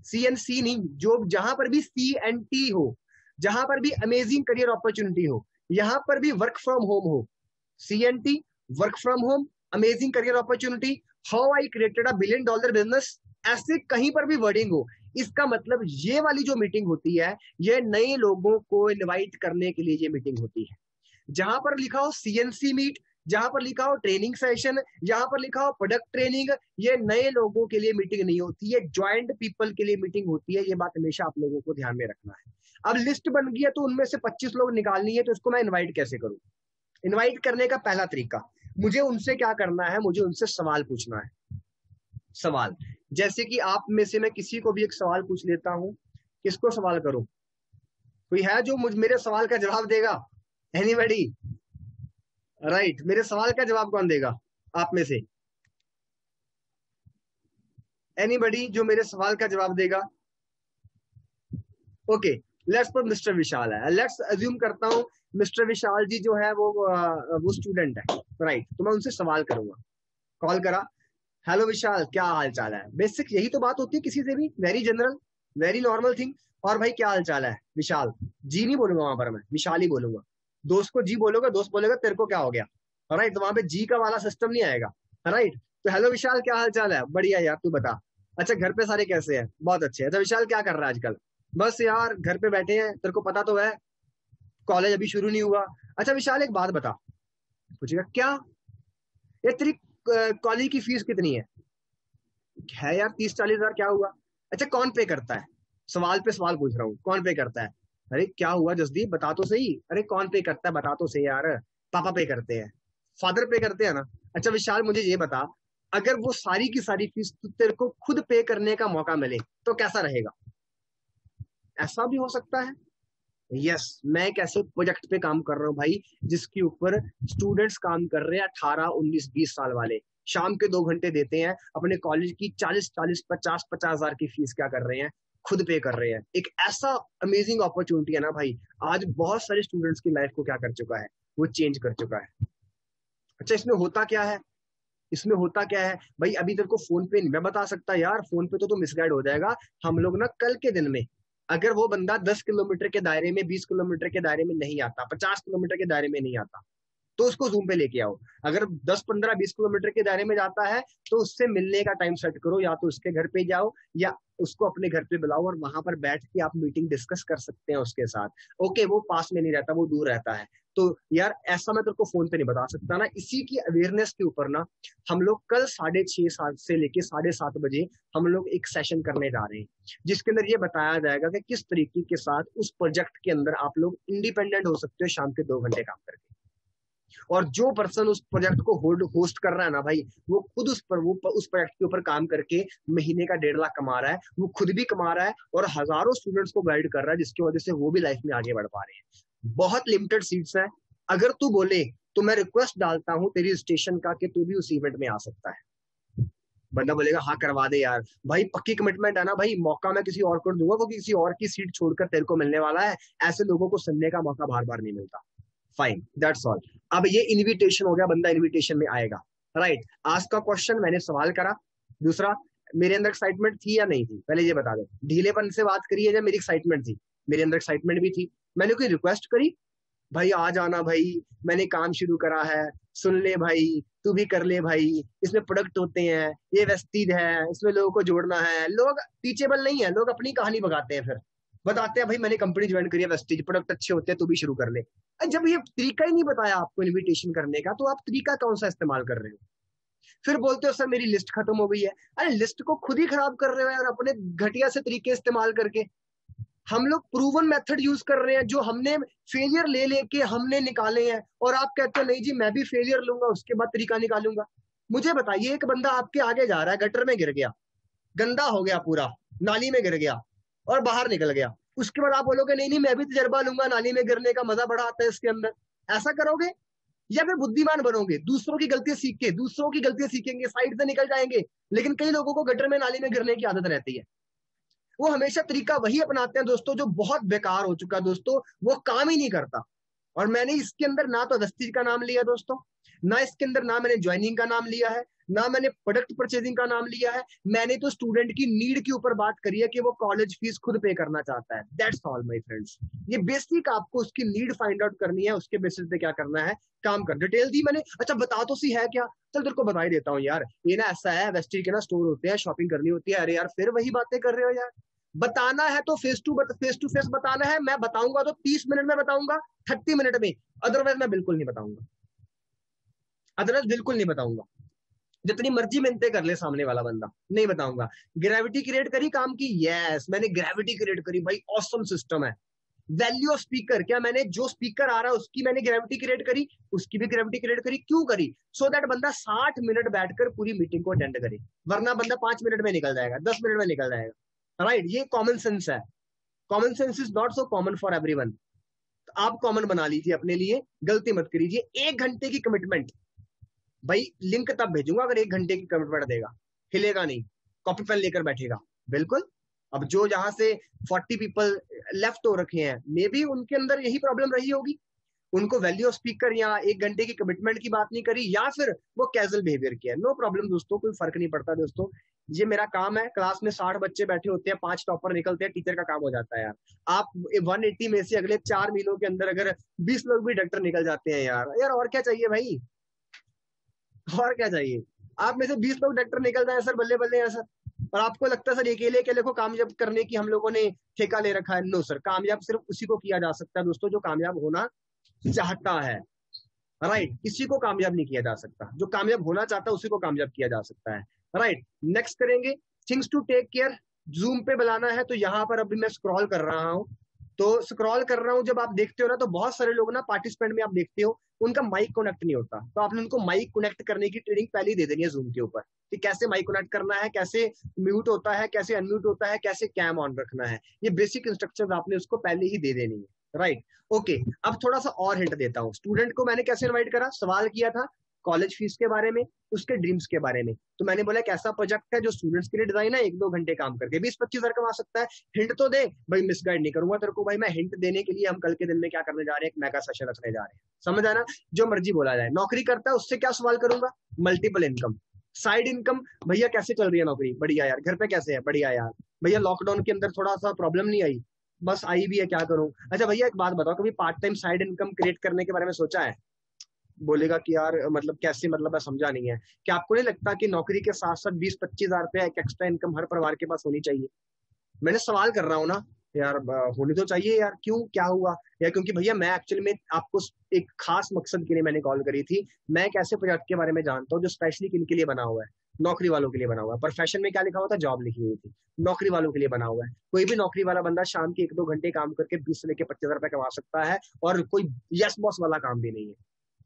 CNC नहीं, जो जहां पर भी CNT हो, जहां पर भी अमेजिंग करियर अपॉर्चुनिटी हो, यहां पर भी वर्क फ्रॉम होम हो। CNT, work from home, amazing career opportunity, how I created $1 billion business, ऐसे कहीं पर भी वर्डिंग हो। इसका मतलब ये वाली जो मीटिंग होती है, ये नए लोगों को इनवाइट करने के लिए ये मीटिंग होती है। जहां पर लिखा हो CNC मीट, जहां पर लिखा हो ट्रेनिंग सेशन, जहां पर लिखा हो प्रोडक्ट ट्रेनिंग, ये नए लोगों के लिए मीटिंग नहीं होती है, ज्वाइंट पीपल के लिए मीटिंग होती है। ये बात हमेशा आप लोगों को ध्यान में रखना है। अब लिस्ट बन गई है तो उनमें से 25 लोग निकालनी है, तो इसको मैं इन्वाइट कैसे करूं। इनवाइट करने का पहला तरीका, मुझे उनसे क्या करना है, मुझे उनसे सवाल पूछना है। सवाल, जैसे कि आप में से मैं किसी को भी एक सवाल पूछ लेता हूं। किसको सवाल करूं, कोई है जो मेरे सवाल का जवाब देगा? Anybody, right. मेरे सवाल का जवाब कौन देगा आप में से? एनीबडी जो मेरे सवाल का जवाब देगा? ओके, लेट्स पर मिस्टर विशाल है। लेट्स अज्यूम करता हूं मिस्टर विशाल जी जो है वो स्टूडेंट है, राइट। तो मैं उनसे सवाल करूंगा। कॉल करा, हेलो विशाल, क्या हाल चाल है। बेसिक यही तो बात होती है किसी से भी, very general, very normal thing. और भाई क्या हाल चाल है विशाल, जी नहीं बोलूंगा वहां पर, मैं विशाल ही बोलूंगा। दोस्त को जी बोलोगे, दोस्त बोलेगा तेरे को क्या हो गया, राइट। तो वहां पे जी का वाला सिस्टम नहीं आएगा, राइट। तो हेलो विशाल, क्या हाल चाल है, बढ़िया यार, तू बता। अच्छा, घर पे सारे कैसे हैं, बहुत अच्छे। अच्छा विशाल, क्या कर रहा है आजकल? बस यार घर पे बैठे हैं, तेरे को पता तो है कॉलेज अभी शुरू नहीं हुआ। अच्छा विशाल, एक बात बता। पूछेगा क्या, ये तेरी कॉलेज की फीस कितनी है यार? 30-40 हजार, क्या हुआ? अच्छा, कौन पे करता है? सवाल पे सवाल पूछ रहा हूँ, कौन पे करता है? अरे क्या हुआ जसदीप, बता तो सही। अरे कौन पे करता है, बता तो सही यार। पापा पे करते हैं, फादर पे करते हैं ना। अच्छा विशाल, मुझे ये बता, अगर वो सारी की सारी फीस तेरे को खुद पे करने का मौका मिले तो कैसा रहेगा? ऐसा भी हो सकता है। यस, मैं एक ऐसे प्रोजेक्ट पे काम कर रहा हूँ भाई, जिसके ऊपर स्टूडेंट्स काम कर रहे हैं, 18, 19, 20 साल वाले। शाम के 2 घंटे देते हैं अपने कॉलेज की, 40-40, 50-50 हजार की फीस क्या कर रहे हैं, खुद पे कर रहे हैं। एक ऐसा अमेजिंग अपॉर्चुनिटी है ना भाई, आज बहुत सारे स्टूडेंट्स की लाइफ को क्या कर चुका है, वो चेंज कर चुका है। अच्छा, इसमें होता क्या है, इसमें होता क्या है भाई, अभी तेरे को फोन पे नहीं मैं बता सकता यार, फोन पे तो मिसगाइड हो जाएगा। हम लोग ना कल के दिन में, अगर वो बंदा 10 किलोमीटर के दायरे में, 20 किलोमीटर के दायरे में नहीं आता, 50 किलोमीटर के दायरे में नहीं आता, तो उसको जूम पे लेके आओ। अगर 10, 15, 20 किलोमीटर के दायरे में जाता है तो उससे मिलने का टाइम सेट करो, या तो उसके घर पे जाओ या उसको अपने घर पे बुलाओ, और वहां पर बैठ के आप मीटिंग डिस्कस कर सकते हैं उसके साथ। ओके, वो पास में नहीं रहता, वो दूर रहता है, तो यार ऐसा मैं तेरे को फोन पे नहीं बता सकता ना। इसी की अवेयरनेस के ऊपर ना हम लोग कल 6:30 से लेके 7:30 बजे हम लोग एक सेशन करने जा रहे हैं, जिसके अंदर ये बताया जाएगा कि किस तरीके के साथ उस प्रोजेक्ट के अंदर आप लोग इंडिपेंडेंट हो सकते हो शाम के 2 घंटे काम करके। और जो पर्सन उस प्रोजेक्ट को होस्ट कर रहा है ना भाई, वो खुद उस प्रोजेक्ट के ऊपर काम करके महीने का 1.5 लाख कमा रहा है, वो खुद भी कमा रहा है और हजारों स्टूडेंट्स को गाइड कर रहा है, जिसकी वजह से वो भी लाइफ में आगे बढ़ पा रहे हैं। बहुत लिमिटेड सीट्स हैं, अगर तू बोले तो मैं रिक्वेस्ट डालता हूं तेरी स्टेशन का कि तू भी उस इवेंट में आ सकता है। बंदा बोलेगा हाँ करवा दे यार, भाई पक्की कमिटमेंट है ना भाई, मौका मैं किसी और को दूंगा क्योंकि किसी और की सीट छोड़कर तेरे को मिलने वाला है, ऐसे लोगों को सुनने का मौका बार बार नहीं मिलता। Fine, that's all. अब ये इनविटेशन हो गया, बंदा इनविटेशन में आएगा, राइट। आज का क्वेश्चन मैंने सवाल करा। दूसरा, मेरे अंदर एक्साइटमेंट थी या नहीं थी, पहले ये बता दो। ढीलेपन से बात करी है जब मेरी एक्साइटमेंट थी, मेरे अंदर एक्साइटमेंट भी थी। मैंने कोई रिक्वेस्ट करी, भाई आ जाना भाई, मैंने काम शुरू करा है, सुन ले भाई, तू भी कर ले भाई, इसमें प्रोडक्ट होते हैं, ये वेस्टीज है, इसमें लोगों को जोड़ना है। लोग टीचेबल नहीं है, लोग अपनी कहानी भगाते हैं, फिर बताते हैं भाई मैंने कंपनी ज्वाइन करी है, वेस्टीज प्रोडक्ट अच्छे होते हैं, तू भी शुरू कर ले। जब ये तरीका ही नहीं बताया आपको इनविटेशन करने का, तो आप तरीका कौन सा इस्तेमाल कर रहे हो? फिर बोलते हो सर मेरी लिस्ट खत्म हो गई है। अरे लिस्ट को खुद ही खराब कर रहे हो यार, अपने घटिया से तरीके इस्तेमाल करके। हम लोग प्रूवन मेथड यूज कर रहे हैं, जो हमने फेलियर ले लेके हमने निकाले हैं, और आप कहते हो नहीं जी मैं भी फेलियर लूंगा उसके बाद तरीका निकालूंगा। मुझे बताइए, एक बंदा आपके आगे जा रहा है, गटर में गिर गया, गंदा हो गया पूरा, नाली में गिर गया और बाहर निकल गया, उसके बाद आप बोलोगे नहीं नहीं मैं भी तजर्बा लूंगा, नाली में गिरने का मजा बड़ा आता है इसके अंदर, ऐसा करोगे? या फिर बुद्धिमान बनोगे, दूसरों की गलतियां सीख के दूसरों की गलतियां सीखेंगे, साइड से निकल जाएंगे? लेकिन कई लोगों को गटर में नाली में गिरने की आदत रहती है, वो हमेशा तरीका वही अपनाते हैं दोस्तों जो बहुत बेकार हो चुका है दोस्तों, वो काम ही नहीं करता। और मैंने इसके अंदर ना तो वेस्टीज का नाम लिया दोस्तों, ना इसके अंदर ना मैंने ज्वाइनिंग का नाम लिया है, ना मैंने प्रोडक्ट परचेजिंग का नाम लिया है। मैंने तो स्टूडेंट की नीड के ऊपर बात करी है कि वो कॉलेज फीस खुद पे करना चाहता है, दैट्स ऑल माय फ्रेंड्स। ये बेसिक आपको उसकी नीड फाइंड आउट करनी है, उसके बेसिस पे क्या करना है, काम कर। डिटेल दी मैंने, अच्छा बता तो सी है क्या, चल तेरे को बता ही देता हूँ यार। ये ना ऐसा है, वेस्टीज के ना स्टोर होते हैं, शॉपिंग करनी होती है। अरे यार फिर वही बातें कर रहे हो यार, बताना है तो फेस टू फेस बताना है, मैं बताऊंगा तो 30 मिनट में बताऊंगा, 30 मिनट में, अदरवाइज मैं बिल्कुल नहीं बताऊंगा, अदरवाइज बिल्कुल नहीं बताऊंगा। जितनी मर्जी मिन्नतें कर ले सामने वाला बंदा, नहीं बताऊंगा। ग्रेविटी क्रिएट करी काम की, यस मैंने ग्रेविटी क्रिएट करी भाई, ऑसम सिस्टम है। वैल्यू ऑफ स्पीकर, क्या मैंने जो स्पीकर आ रहा है उसकी मैंने ग्रेविटी क्रिएट करी, उसकी भी ग्रेविटी क्रिएट करी, क्यों करी? सो दैट बंदा 60 मिनट बैठकर पूरी मीटिंग को अटेंड करे, वरना बंदा 5 मिनट में निकल जाएगा, 10 मिनट में निकल जाएगा, राइट। ये कॉमन सेंस है, common sense is not so common for everyone. आप कॉमन बना लीजिए अपने लिए, गलती मत करिए। 1 घंटे की कमिटमेंट, भाई लिंक तब भेजूंगा अगर 1 घंटे की कमिटमेंट देगा, हिलेगा नहीं, कॉपी पेन लेकर बैठेगा, बिल्कुल। अब जो जहां से 40 पीपल लेफ्ट हो रखे हैं, मे बी उनके अंदर यही प्रॉब्लम रही होगी, उनको वैल्यू ऑफ स्पीकर या 1 घंटे की कमिटमेंट की बात नहीं करी, या फिर वो कैजुअल बिहेवियर किया। नो प्रॉब्लम दोस्तों, कोई फर्क नहीं पड़ता दोस्तों, ये मेरा काम है। क्लास में 60 बच्चे बैठे होते हैं, 5 टॉपर निकलते हैं, टीचर का काम हो जाता है यार। आप 180 में से अगले 4 महीनों के अंदर अगर 20 लोग भी डॉक्टर निकल जाते हैं यार, यार और क्या चाहिए भाई, और क्या चाहिए? आप में से 20 लोग डॉक्टर निकल जाए सर, बल्ले बल्ले है सर। और आपको लगता है सर अकेले अकेले को कामयाब करने की हम लोगों ने ठेका ले रखा है? नो सर, कामयाब सिर्फ उसी को किया जा सकता है दोस्तों जो कामयाब होना चाहता है, राइट। किसी को कामयाब नहीं किया जा सकता, जो कामयाब होना चाहता है उसी को कामयाब किया जा सकता है, राइट। नेक्स्ट करेंगे, things to take care. Zoom पे बुलाना है तो यहाँ पर अभी मैं स्क्रॉल कर रहा हूँ, तो स्क्रॉल कर रहा हूँ, जब आप देखते हो ना तो बहुत सारे लोग ना पार्टिसिपेंट में आप देखते हो उनका माइक कनेक्ट नहीं होता, तो आपने उनको माइक कनेक्ट करने की ट्रेनिंग पहले ही दे देनी है जूम के ऊपर, कि कैसे माइक कनेक्ट करना है, कैसे म्यूट होता है, कैसे अनम्यूट होता है, कैसे कैम ऑन रखना है। ये बेसिक इंस्ट्रक्शंस आपने उसको पहले ही दे देनी है, राइट। ओके, अब थोड़ा सा और हिंट देता हूँ। स्टूडेंट को मैंने कैसे इनवाइट करा, सवाल किया था कॉलेज फीस के बारे में, उसके ड्रीम्स के बारे में। तो मैंने बोला एक ऐसा प्रोजेक्ट है जो स्टूडेंट्स के लिए डिजाइन है, 1-2 घंटे काम करके 20-25 हजार कमा सकता है। हिंट तो दे भाई, मिसगाइड नहीं करूंगा तेरे को भाई, मैं हिंट देने के लिए हम कल के दिन में क्या करने जा रहे हैं, एक मेगा सेशन रखने जा रहे हैं, समझ आना। जो मर्जी बोला जाए, नौकरी करता है उससे क्या सवाल करूंगा, मल्टीपल इनकम, साइड इनकम। भैया कैसे चल रही है नौकरी, बढ़िया यार। घर पे कैसे है, बढ़िया यार। भैया लॉकडाउन के अंदर थोड़ा सा प्रॉब्लम नहीं आई, बस आई भी है, क्या करूं। अच्छा भैया एक बात बताओ, कभी part time side income create करने के बारे में सोचा है? बोलेगा कि यार मतलब कैसे, मतलब मैं समझा नहीं है। क्या आपको नहीं लगता कि नौकरी के साथ साथ 20-25 हजार रुपया एक एक्स्ट्रा इनकम हर परिवार के पास होनी चाहिए? मैंने सवाल कर रहा हूँ ना यार, होनी तो चाहिए यार। क्यों, क्या हुआ? या क्योंकि भैया मैं एक्चुअली में आपको एक खास मकसद के लिए मैंने कॉल करी थी। मैं एक ऐसे प्रोजेक्ट के बारे में जानता हूँ जो स्पेशली किन के लिए बना हुआ है, नौकरी वालों के लिए बना हुआ है। प्रोफेशन में क्या लिखा हुआ था, जॉब लिखी हुई थी, नौकरी वालों के लिए बना हुआ है। कोई भी नौकरी वाला बंदा शाम के 1-2 घंटे काम करके 20 से लेकर 25 हजार रुपए कमा सकता है, और कोई यस बॉस वाला काम भी नहीं है।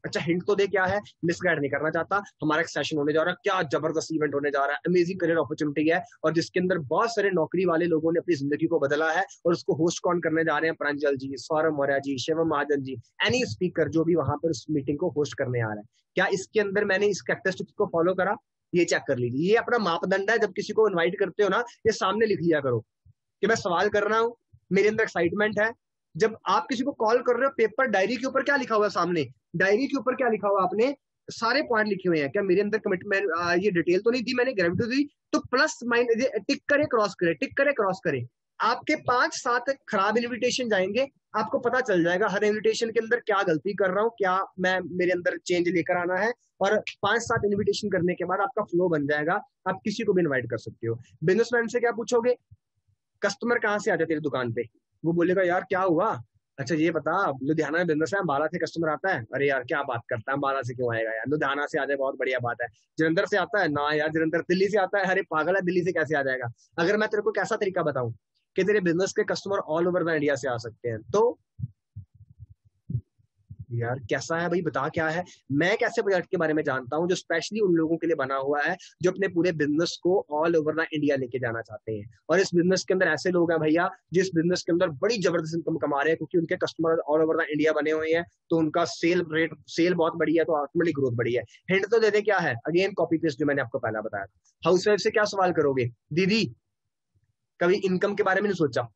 अच्छा हिंट तो दे, क्या है, मिसगाइड नहीं करना चाहता। हमारा एक सेशन होने जा रहा है, क्या जबरदस्त इवेंट होने जा रहा है, अमेजिंग करियर अपॉर्चुनिटी है, और जिसके अंदर बहुत सारे नौकरी वाले लोगों ने अपनी जिंदगी को बदला है। और उसको होस्ट कौन करने जा रहे हैं, प्रांजल जी, सौरभ मौर्य जी, शिवम महाजन जी, एनी स्पीकर जो भी वहां पर उस मीटिंग को होस्ट करने आ रहा है। क्या इसके अंदर मैंने इस कैरेक्टरिस्टिक्स को फॉलो करा? ये चेक कर लीजिए, ये अपना मापदंड है। जब किसी को इन्वाइट करते हो ना, ये सामने लिख लिया करो कि मैं सवाल कर रहा हूँ, मेरे अंदर एक्साइटमेंट है। जब आप किसी को कॉल कर रहे हो, पेपर डायरी के ऊपर क्या लिखा हुआ है, सामने डायरी के ऊपर क्या लिखा हुआ, आपने सारे पॉइंट लिखे हुए हैं। क्या मेरे अंदर कमिटमेंट, ये डिटेल तो नहीं दी मैंने, ग्रेविटी दी तो प्लस माइनस टिक करे क्रॉस करे, टिक करे क्रॉस करे। आपके 5-7 खराब इन्विटेशन जाएंगे, आपको पता चल जाएगा हर इन्विटेशन के अंदर क्या गलती कर रहा हूँ, क्या मैं मेरे अंदर चेंज लेकर आना है। और 5-7 इन्विटेशन करने के बाद आपका फ्लो बन जाएगा, आप किसी को भी इन्वाइट कर सकते हो। बिजनेसमैन से क्या पूछोगे, कस्टमर कहाँ से आते तेरी दुकान पे? वो बोलेगा यार क्या हुआ, अच्छा ये बता, लुधियाना में बिजनेस है, अम्बाला से कस्टमर आता है। अरे यार क्या बात करता है, अम्बाला से क्यों आएगा यार, लुधियाना से आ जाए, बहुत बढ़िया बात है। जलंधर से आता है ना यार, जलंधर दिल्ली से आता है, अरे पागल है, दिल्ली से कैसे आ जाएगा। अगर मैं तेरे को कैसा तरीका बताऊं कि तेरे बिजनेस के customer all over the India से आ सकते हैं, तो यार कैसा है भाई, बता क्या है। मैं एक ऐसे प्रोजेक्ट के बारे में जानता हूँ जो स्पेशली उन लोगों के लिए बना हुआ है जो अपने पूरे बिजनेस को ऑल ओवर द इंडिया लेके जाना चाहते हैं। और इस बिजनेस के अंदर ऐसे लोग हैं भैया, जिस बिजनेस के अंदर बड़ी जबरदस्त इनकम कमा रहे हैं, क्योंकि उनके customer all over the India बने हुए हैं, तो उनका सेल बहुत बड़ी है, तो ऑटोमेटिक ग्रोथ बड़ी है। हिंट तो दे दे क्या है, अगेन कॉपी पेस्ट जो मैंने आपको पहला बताया था। हाउस वाइफ से क्या सवाल करोगे, दीदी कभी इनकम के बारे में नहीं सोचा,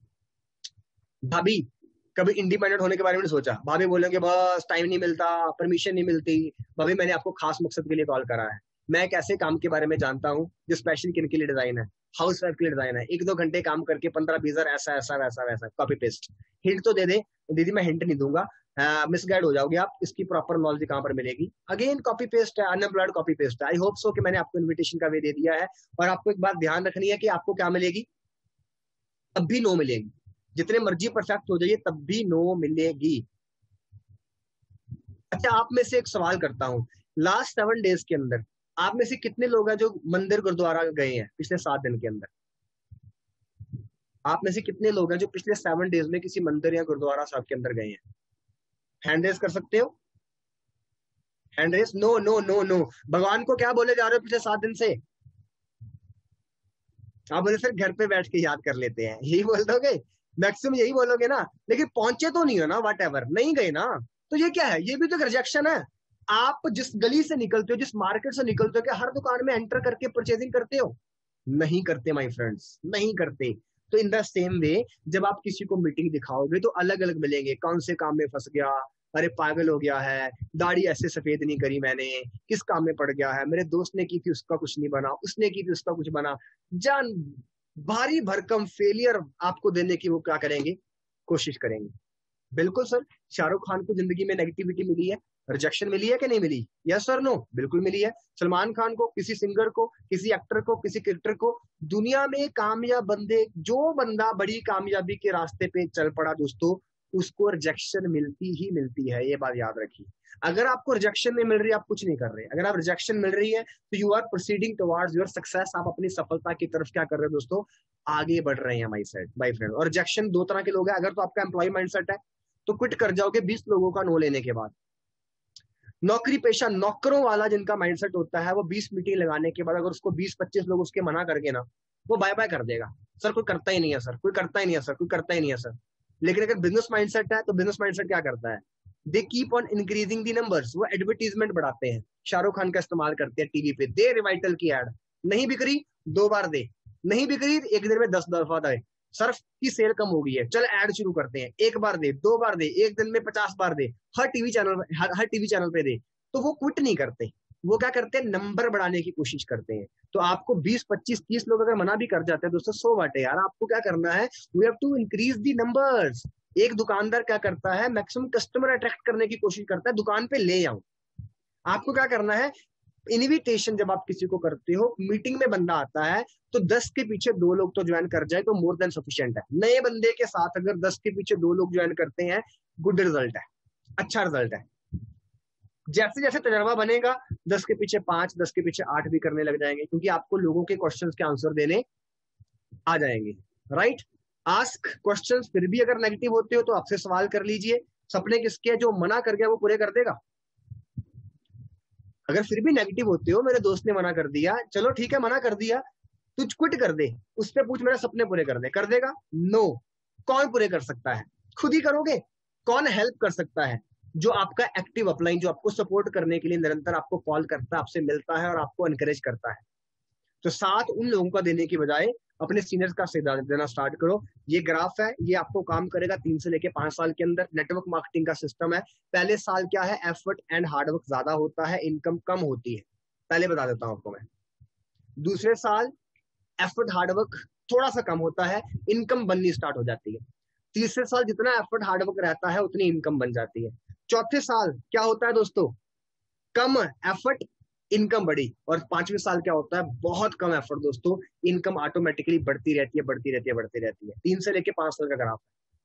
भाभी कभी इंडिपेंडेंट होने के बारे में नहीं सोचा। भाभी बोलेंगे बस टाइम नहीं मिलता, परमिशन नहीं मिलती। भाभी मैंने आपको खास मकसद के लिए कॉल करा है। मैं एक ऐसे काम के बारे में जानता हूँ जो स्पेशल किन के लिए डिजाइन है, हाउस वाइफ के लिए डिजाइन है। 1-2 घंटे काम करके 15-20 हजार, ऐसा ऐसा वैसा वैसा, कॉपी पेस्ट। हिंट तो दे दे दीदी, मैं हिंट नहीं दूंगा, मिसगाइड हो जाओगे आप। इसकी प्रॉपर नॉलेज कहाँ पर मिलेगी, अगेन कॉपी पेस्ट है, अनएम्प्लॉयड कॉपी पेस्ट है। आई होप सो कि मैंने आपको इन्विटेशन का वे दे दिया है। और आपको एक बात ध्यान रखनी है कि आपको क्या मिलेगी, तब भी नो मिलेगी। जितने मर्जी परफेक्ट हो जाइए तब भी नो मिलेगी। अच्छा आप में से एक सवाल करता हूं, लास्ट 7 डेज के अंदर आप में से कितने लोग हैं जो मंदिर गुरुद्वारा गए हैं पिछले 7 दिन के अंदर? आप में से कितने लोग हैं जो पिछले 7 डेज में किसी मंदिर या गुरुद्वारा साहब के अंदर गए हैं? हैंड रेस कर सकते हो, hand raise. No no no no. भगवान को क्या बोले जा रहे हो पिछले 7 दिन से? आप बोले सर घर पे बैठ के याद कर लेते हैं, यही बोल दोगे, मैक्सिमम यही बोलोगे ना। लेकिन पहुंचे तो नहीं हो ना, वट एवर, नहीं गए ना, तो ये क्या है, ये भी तो रिजेक्शन है। आप जिस गली से निकलते हो, जिस मार्केट से निकलते हो, क्या हर दुकान में एंटर करके परचेजिंग करते हो? नहीं करते माय फ्रेंड्स, नहीं करते। तो इन द सेम वे जब आप किसी को मीटिंग दिखाओगे तो अलग अलग मिलेंगे, कौन से काम में फंस गया, अरे पागल हो गया है, दाढ़ी ऐसे सफेद नहीं करी मैंने, किस काम में पड़ गया है, मेरे दोस्त ने की थी उसका कुछ नहीं बना, उसने की थी उसका कुछ बना। जान भारी भरकम फेलियर आपको देने की वो क्या करेंगे, कोशिश करेंगे। बिल्कुल सर, शाहरुख खान को जिंदगी में नेगेटिविटी मिली है, रिजेक्शन मिली है कि नहीं मिली, यस सर नो, बिल्कुल मिली है। सलमान खान को, किसी सिंगर को, किसी एक्टर को, किसी क्रिकेटर को, दुनिया में कामयाब बंदे, जो बंदा बड़ी कामयाबी के रास्ते पे चल पड़ा दोस्तों, उसको रिजेक्शन मिलती ही मिलती है, ये बात याद रखिए। अगर आपको रिजेक्शन नहीं मिल रही, आप कुछ नहीं कर रहे। अगर आप रिजेक्शन मिल रही है तो you are proceeding towards your success, आप अपनी सफलता की तरफ क्या कर रहे हैं दोस्तों, आगे बढ़ रहे हैं माय फ्रेंड। और रिजेक्शन 2 तरह के लोग हैं, अगर तो आपका एम्प्लॉय माइंडसेट है तो क्विट कर जाओगे 20 लोगों का नो लेने के बाद। नौकरी पेशा नौकरों वाला जिनका माइंडसेट होता है, वो 20 मीटिंग लगाने के बाद अगर उसको 20-25 लोग उसके मना करके ना, वो बाय बाय कर देगा। सर कोई करता ही नहीं है सर, कोई करता ही नहीं है सर, कोई करता ही नहीं है सर। लेकिन अगर बिजनेस माइंडसेट है तो बिजनेस माइंडसेट क्या करता है, they keep on increasing the numbers, वो एडवर्टीजमेंट बढ़ाते हैं, शाहरुख खान का इस्तेमाल करते हैं टीवी पे, दे रिवाइटल की एड, नहीं बिक रही 2 बार दे, नहीं बिक रही एक दिन में 10 दफा दे, सर्फ की सेल कम हो गई है, चल ऐड शुरू करते हैं, 1 बार दे, 2 बार दे, एक दिन में 50 बार दे, हर टीवी चैनल पे दे, तो वो क्विट नहीं करते, वो क्या करते हैं, नंबर बढ़ाने की कोशिश करते हैं। तो आपको 20 25 30 लोग अगर मना भी कर जाते हैं दोस्तों, सो वाटे यार, आपको क्या करना है, we have to increase the numbers. एक दुकानदार क्या करता है, मैक्सिमम कस्टमर अट्रैक्ट करने की कोशिश करता है, दुकान पे ले आऊं। आपको क्या करना है, इनविटेशन जब आप किसी को करते हो, मीटिंग में बंदा आता है तो 10 के पीछे 2 लोग तो ज्वाइन कर जाए तो मोर देन सफिशिएंट है। नए बंदे के साथ अगर 10 के पीछे 2 लोग ज्वाइन करते हैं, गुड रिजल्ट है, अच्छा रिजल्ट है। जैसे जैसे तजर्बा बनेगा 10 के पीछे 5, 10 के पीछे 8 भी करने लग जाएंगे, क्योंकि आपको लोगों के क्वेश्चंस के आंसर देने आ जाएंगे। राइट, आस्क क्वेश्चंस, फिर भी अगर नेगेटिव होते हो तो आपसे सवाल कर लीजिए, सपने किसके हैं, जो मना कर गया वो पूरे कर देगा। अगर फिर भी नेगेटिव होते हो, मेरे दोस्त ने मना कर दिया, चलो ठीक है मना कर दिया, तू क्विट कर दे, उससे पूछ मेरे सपने पूरे कर दे, कर देगा? नो। कौन पूरे कर सकता है, खुद ही करोगे। कौन हेल्प कर सकता है, जो आपका एक्टिव अपलाइन, जो आपको सपोर्ट करने के लिए निरंतर आपको कॉल करता है, आपसे मिलता है और आपको एनकरेज करता है। तो साथ उन लोगों का देने की बजाय अपने सीनियर्स का देना स्टार्ट करो। ये ग्राफ है, ये आपको काम करेगा 3 से लेके 5 साल के अंदर। नेटवर्क मार्केटिंग का सिस्टम है, पहले साल क्या है, एफर्ट एंड हार्डवर्क ज्यादा होता है, इनकम कम होती है, पहले बता देता हूं आपको मैं। दूसरे साल एफर्ट हार्डवर्क थोड़ा सा कम होता है, इनकम बननी स्टार्ट हो जाती है। तीसरे साल जितना एफर्ट हार्डवर्क रहता है उतनी इनकम बन जाती है। चौथे साल क्या होता है दोस्तों, कम एफर्ट इनकम बढ़ी। और 5वें साल क्या होता है, बहुत कम एफर्ट दोस्तों, इनकम ऑटोमेटिकली बढ़ती रहती है, बढ़ती रहती है, बढ़ती रहती है। 3 से लेके 5 साल का ग्राफ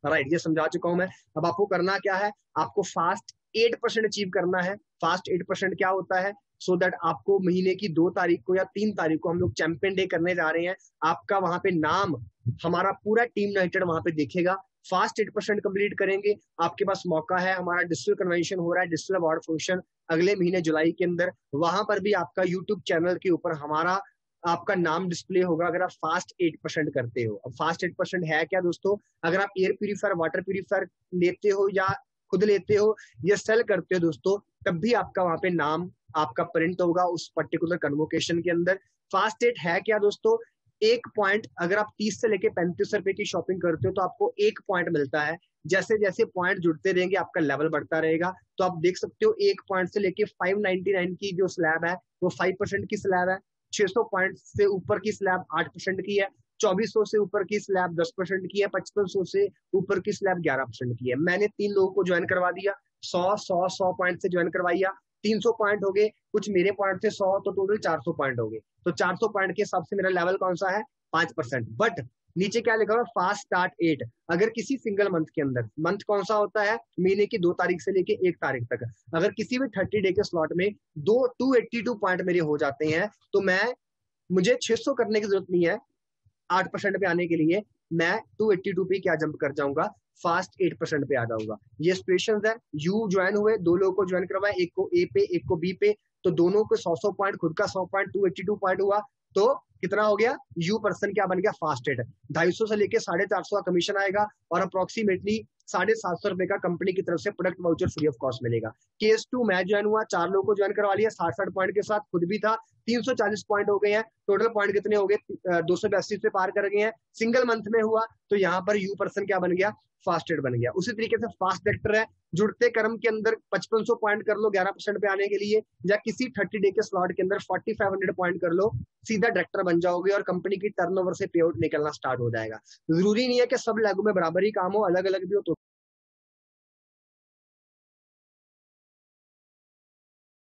है। राइट, ये समझा चुका हूं मैं। अब आपको करना क्या है, आपको फास्ट 8% अचीव करना है। फास्ट 8% क्या होता है, सो दैट आपको महीने की 2 तारीख को या 3 तारीख को हम लोग चैंपियन डे करने जा रहे हैं, आपका वहां पे नाम, हमारा पूरा टीम यूनाइटेड वहां पे दिखेगा। फास्ट 8% कंप्लीट करेंगे, आपके पास मौका है, हमारा डिजिटल कन्वेंशन हो रहा है, डिजिटल अवार्ड फंक्शन अगले महीने जुलाई के अंदर, वहां पर भी आपका यूट्यूब चैनल के ऊपर हमारा आपका नाम डिस्प्ले होगा अगर आप फास्ट 8% करते हो। अब फास्ट 8% है क्या दोस्तों, अगर आप एयर प्यूरिफायर, वाटर प्यूरिफायर लेते हो या खुद लेते हो या सेल करते हो दोस्तों, तब भी आपका वहां पे नाम आपका प्रिंट होगा उस पर्टिकुलर कन्वोकेशन के अंदर। फास्ट 8 है क्या दोस्तों, 1 पॉइंट, अगर आप 30 से लेके 35 रुपए की शॉपिंग करते हो तो आपको 1 पॉइंट मिलता है। जैसे जैसे पॉइंट जुड़ते रहेंगे आपका लेवल बढ़ता रहेगा। तो आप देख सकते हो 1 पॉइंट से लेके 599 की जो स्लैब है वो 5% की स्लैब है, 600 पॉइंट से ऊपर की स्लैब 8% की है, 2400 से ऊपर की स्लैब 10% की है, 5500 से ऊपर की स्लैब 11% की है। मैंने 3 लोगों को ज्वाइन करवा दिया, 100 पॉइंट से ज्वाइन करवाइया, 300 पॉइंट हो गए, कुछ मेरे पॉइंट थे 100, तो टोटल 400 पॉइंट हो गए। तो 400 पॉइंट के हिसाब से मेरा लेवल कौन सा है, 5%। बट नीचे क्या लिखा हुआ, फास्ट स्टार्ट 8। अगर किसी सिंगल मंथ के अंदर, मंथ कौन सा होता है, महीने की 2 तारीख से लेके 1 तारीख तक, अगर किसी भी 30 डे के स्लॉट में 282 पॉइंट मेरे हो जाते हैं, तो मुझे 600 करने की जरूरत नहीं है 8% पे आने के लिए, मैं 282 पे क्या जंप कर जाऊंगा, फास्ट 8% पे आ जाऊंगा। ये सिचुएशन है, यू ज्वाइन हुए, 2 लोगों को ज्वाइन करवाए, एक को ए पे एक को बी पे, तो दोनों को 100 पॉइंट, खुद का 100 पॉइंट, 282 पॉइंट हुआ, तो कितना हो गया, यू पर्सन क्या बन गया, फास्ट 8। 250 से लेके 450 का कमीशन आएगा और अप्रोक्सीमेटली 750 रुपए का कंपनी की तरफ से product voucher free of cost मिलेगा। केस 2 मैं ज्वाइन हुआ, 4 लोगों को ज्वाइन करवा लिया, 60 पॉइंट के साथ, खुद भी था, 340 पॉइंट हो गए हैं। टोटल पॉइंट कितने हो गए, 282 पे पार कर गए हैं। सिंगल मंथ में हुआ, तो यहाँ पर यू पर्सन क्या बन गया, फास्ट 8 बन गया। उसी तरीके से फास्ट डायरेक्टर है, जुड़ते क्रम के अंदर 5500 पॉइंट कर लो 11% पे आने के लिए, या किसी 30 डे के स्लॉट के अंदर 4500 पॉइंट कर लो, सीधा डायरेक्टर बन जाओगे और कंपनी की टर्नओवर से पे आउट निकलना स्टार्ट हो जाएगा। जरूरी नहीं है कि सब लागू में बराबर ही काम हो, अलग अलग भी हो तो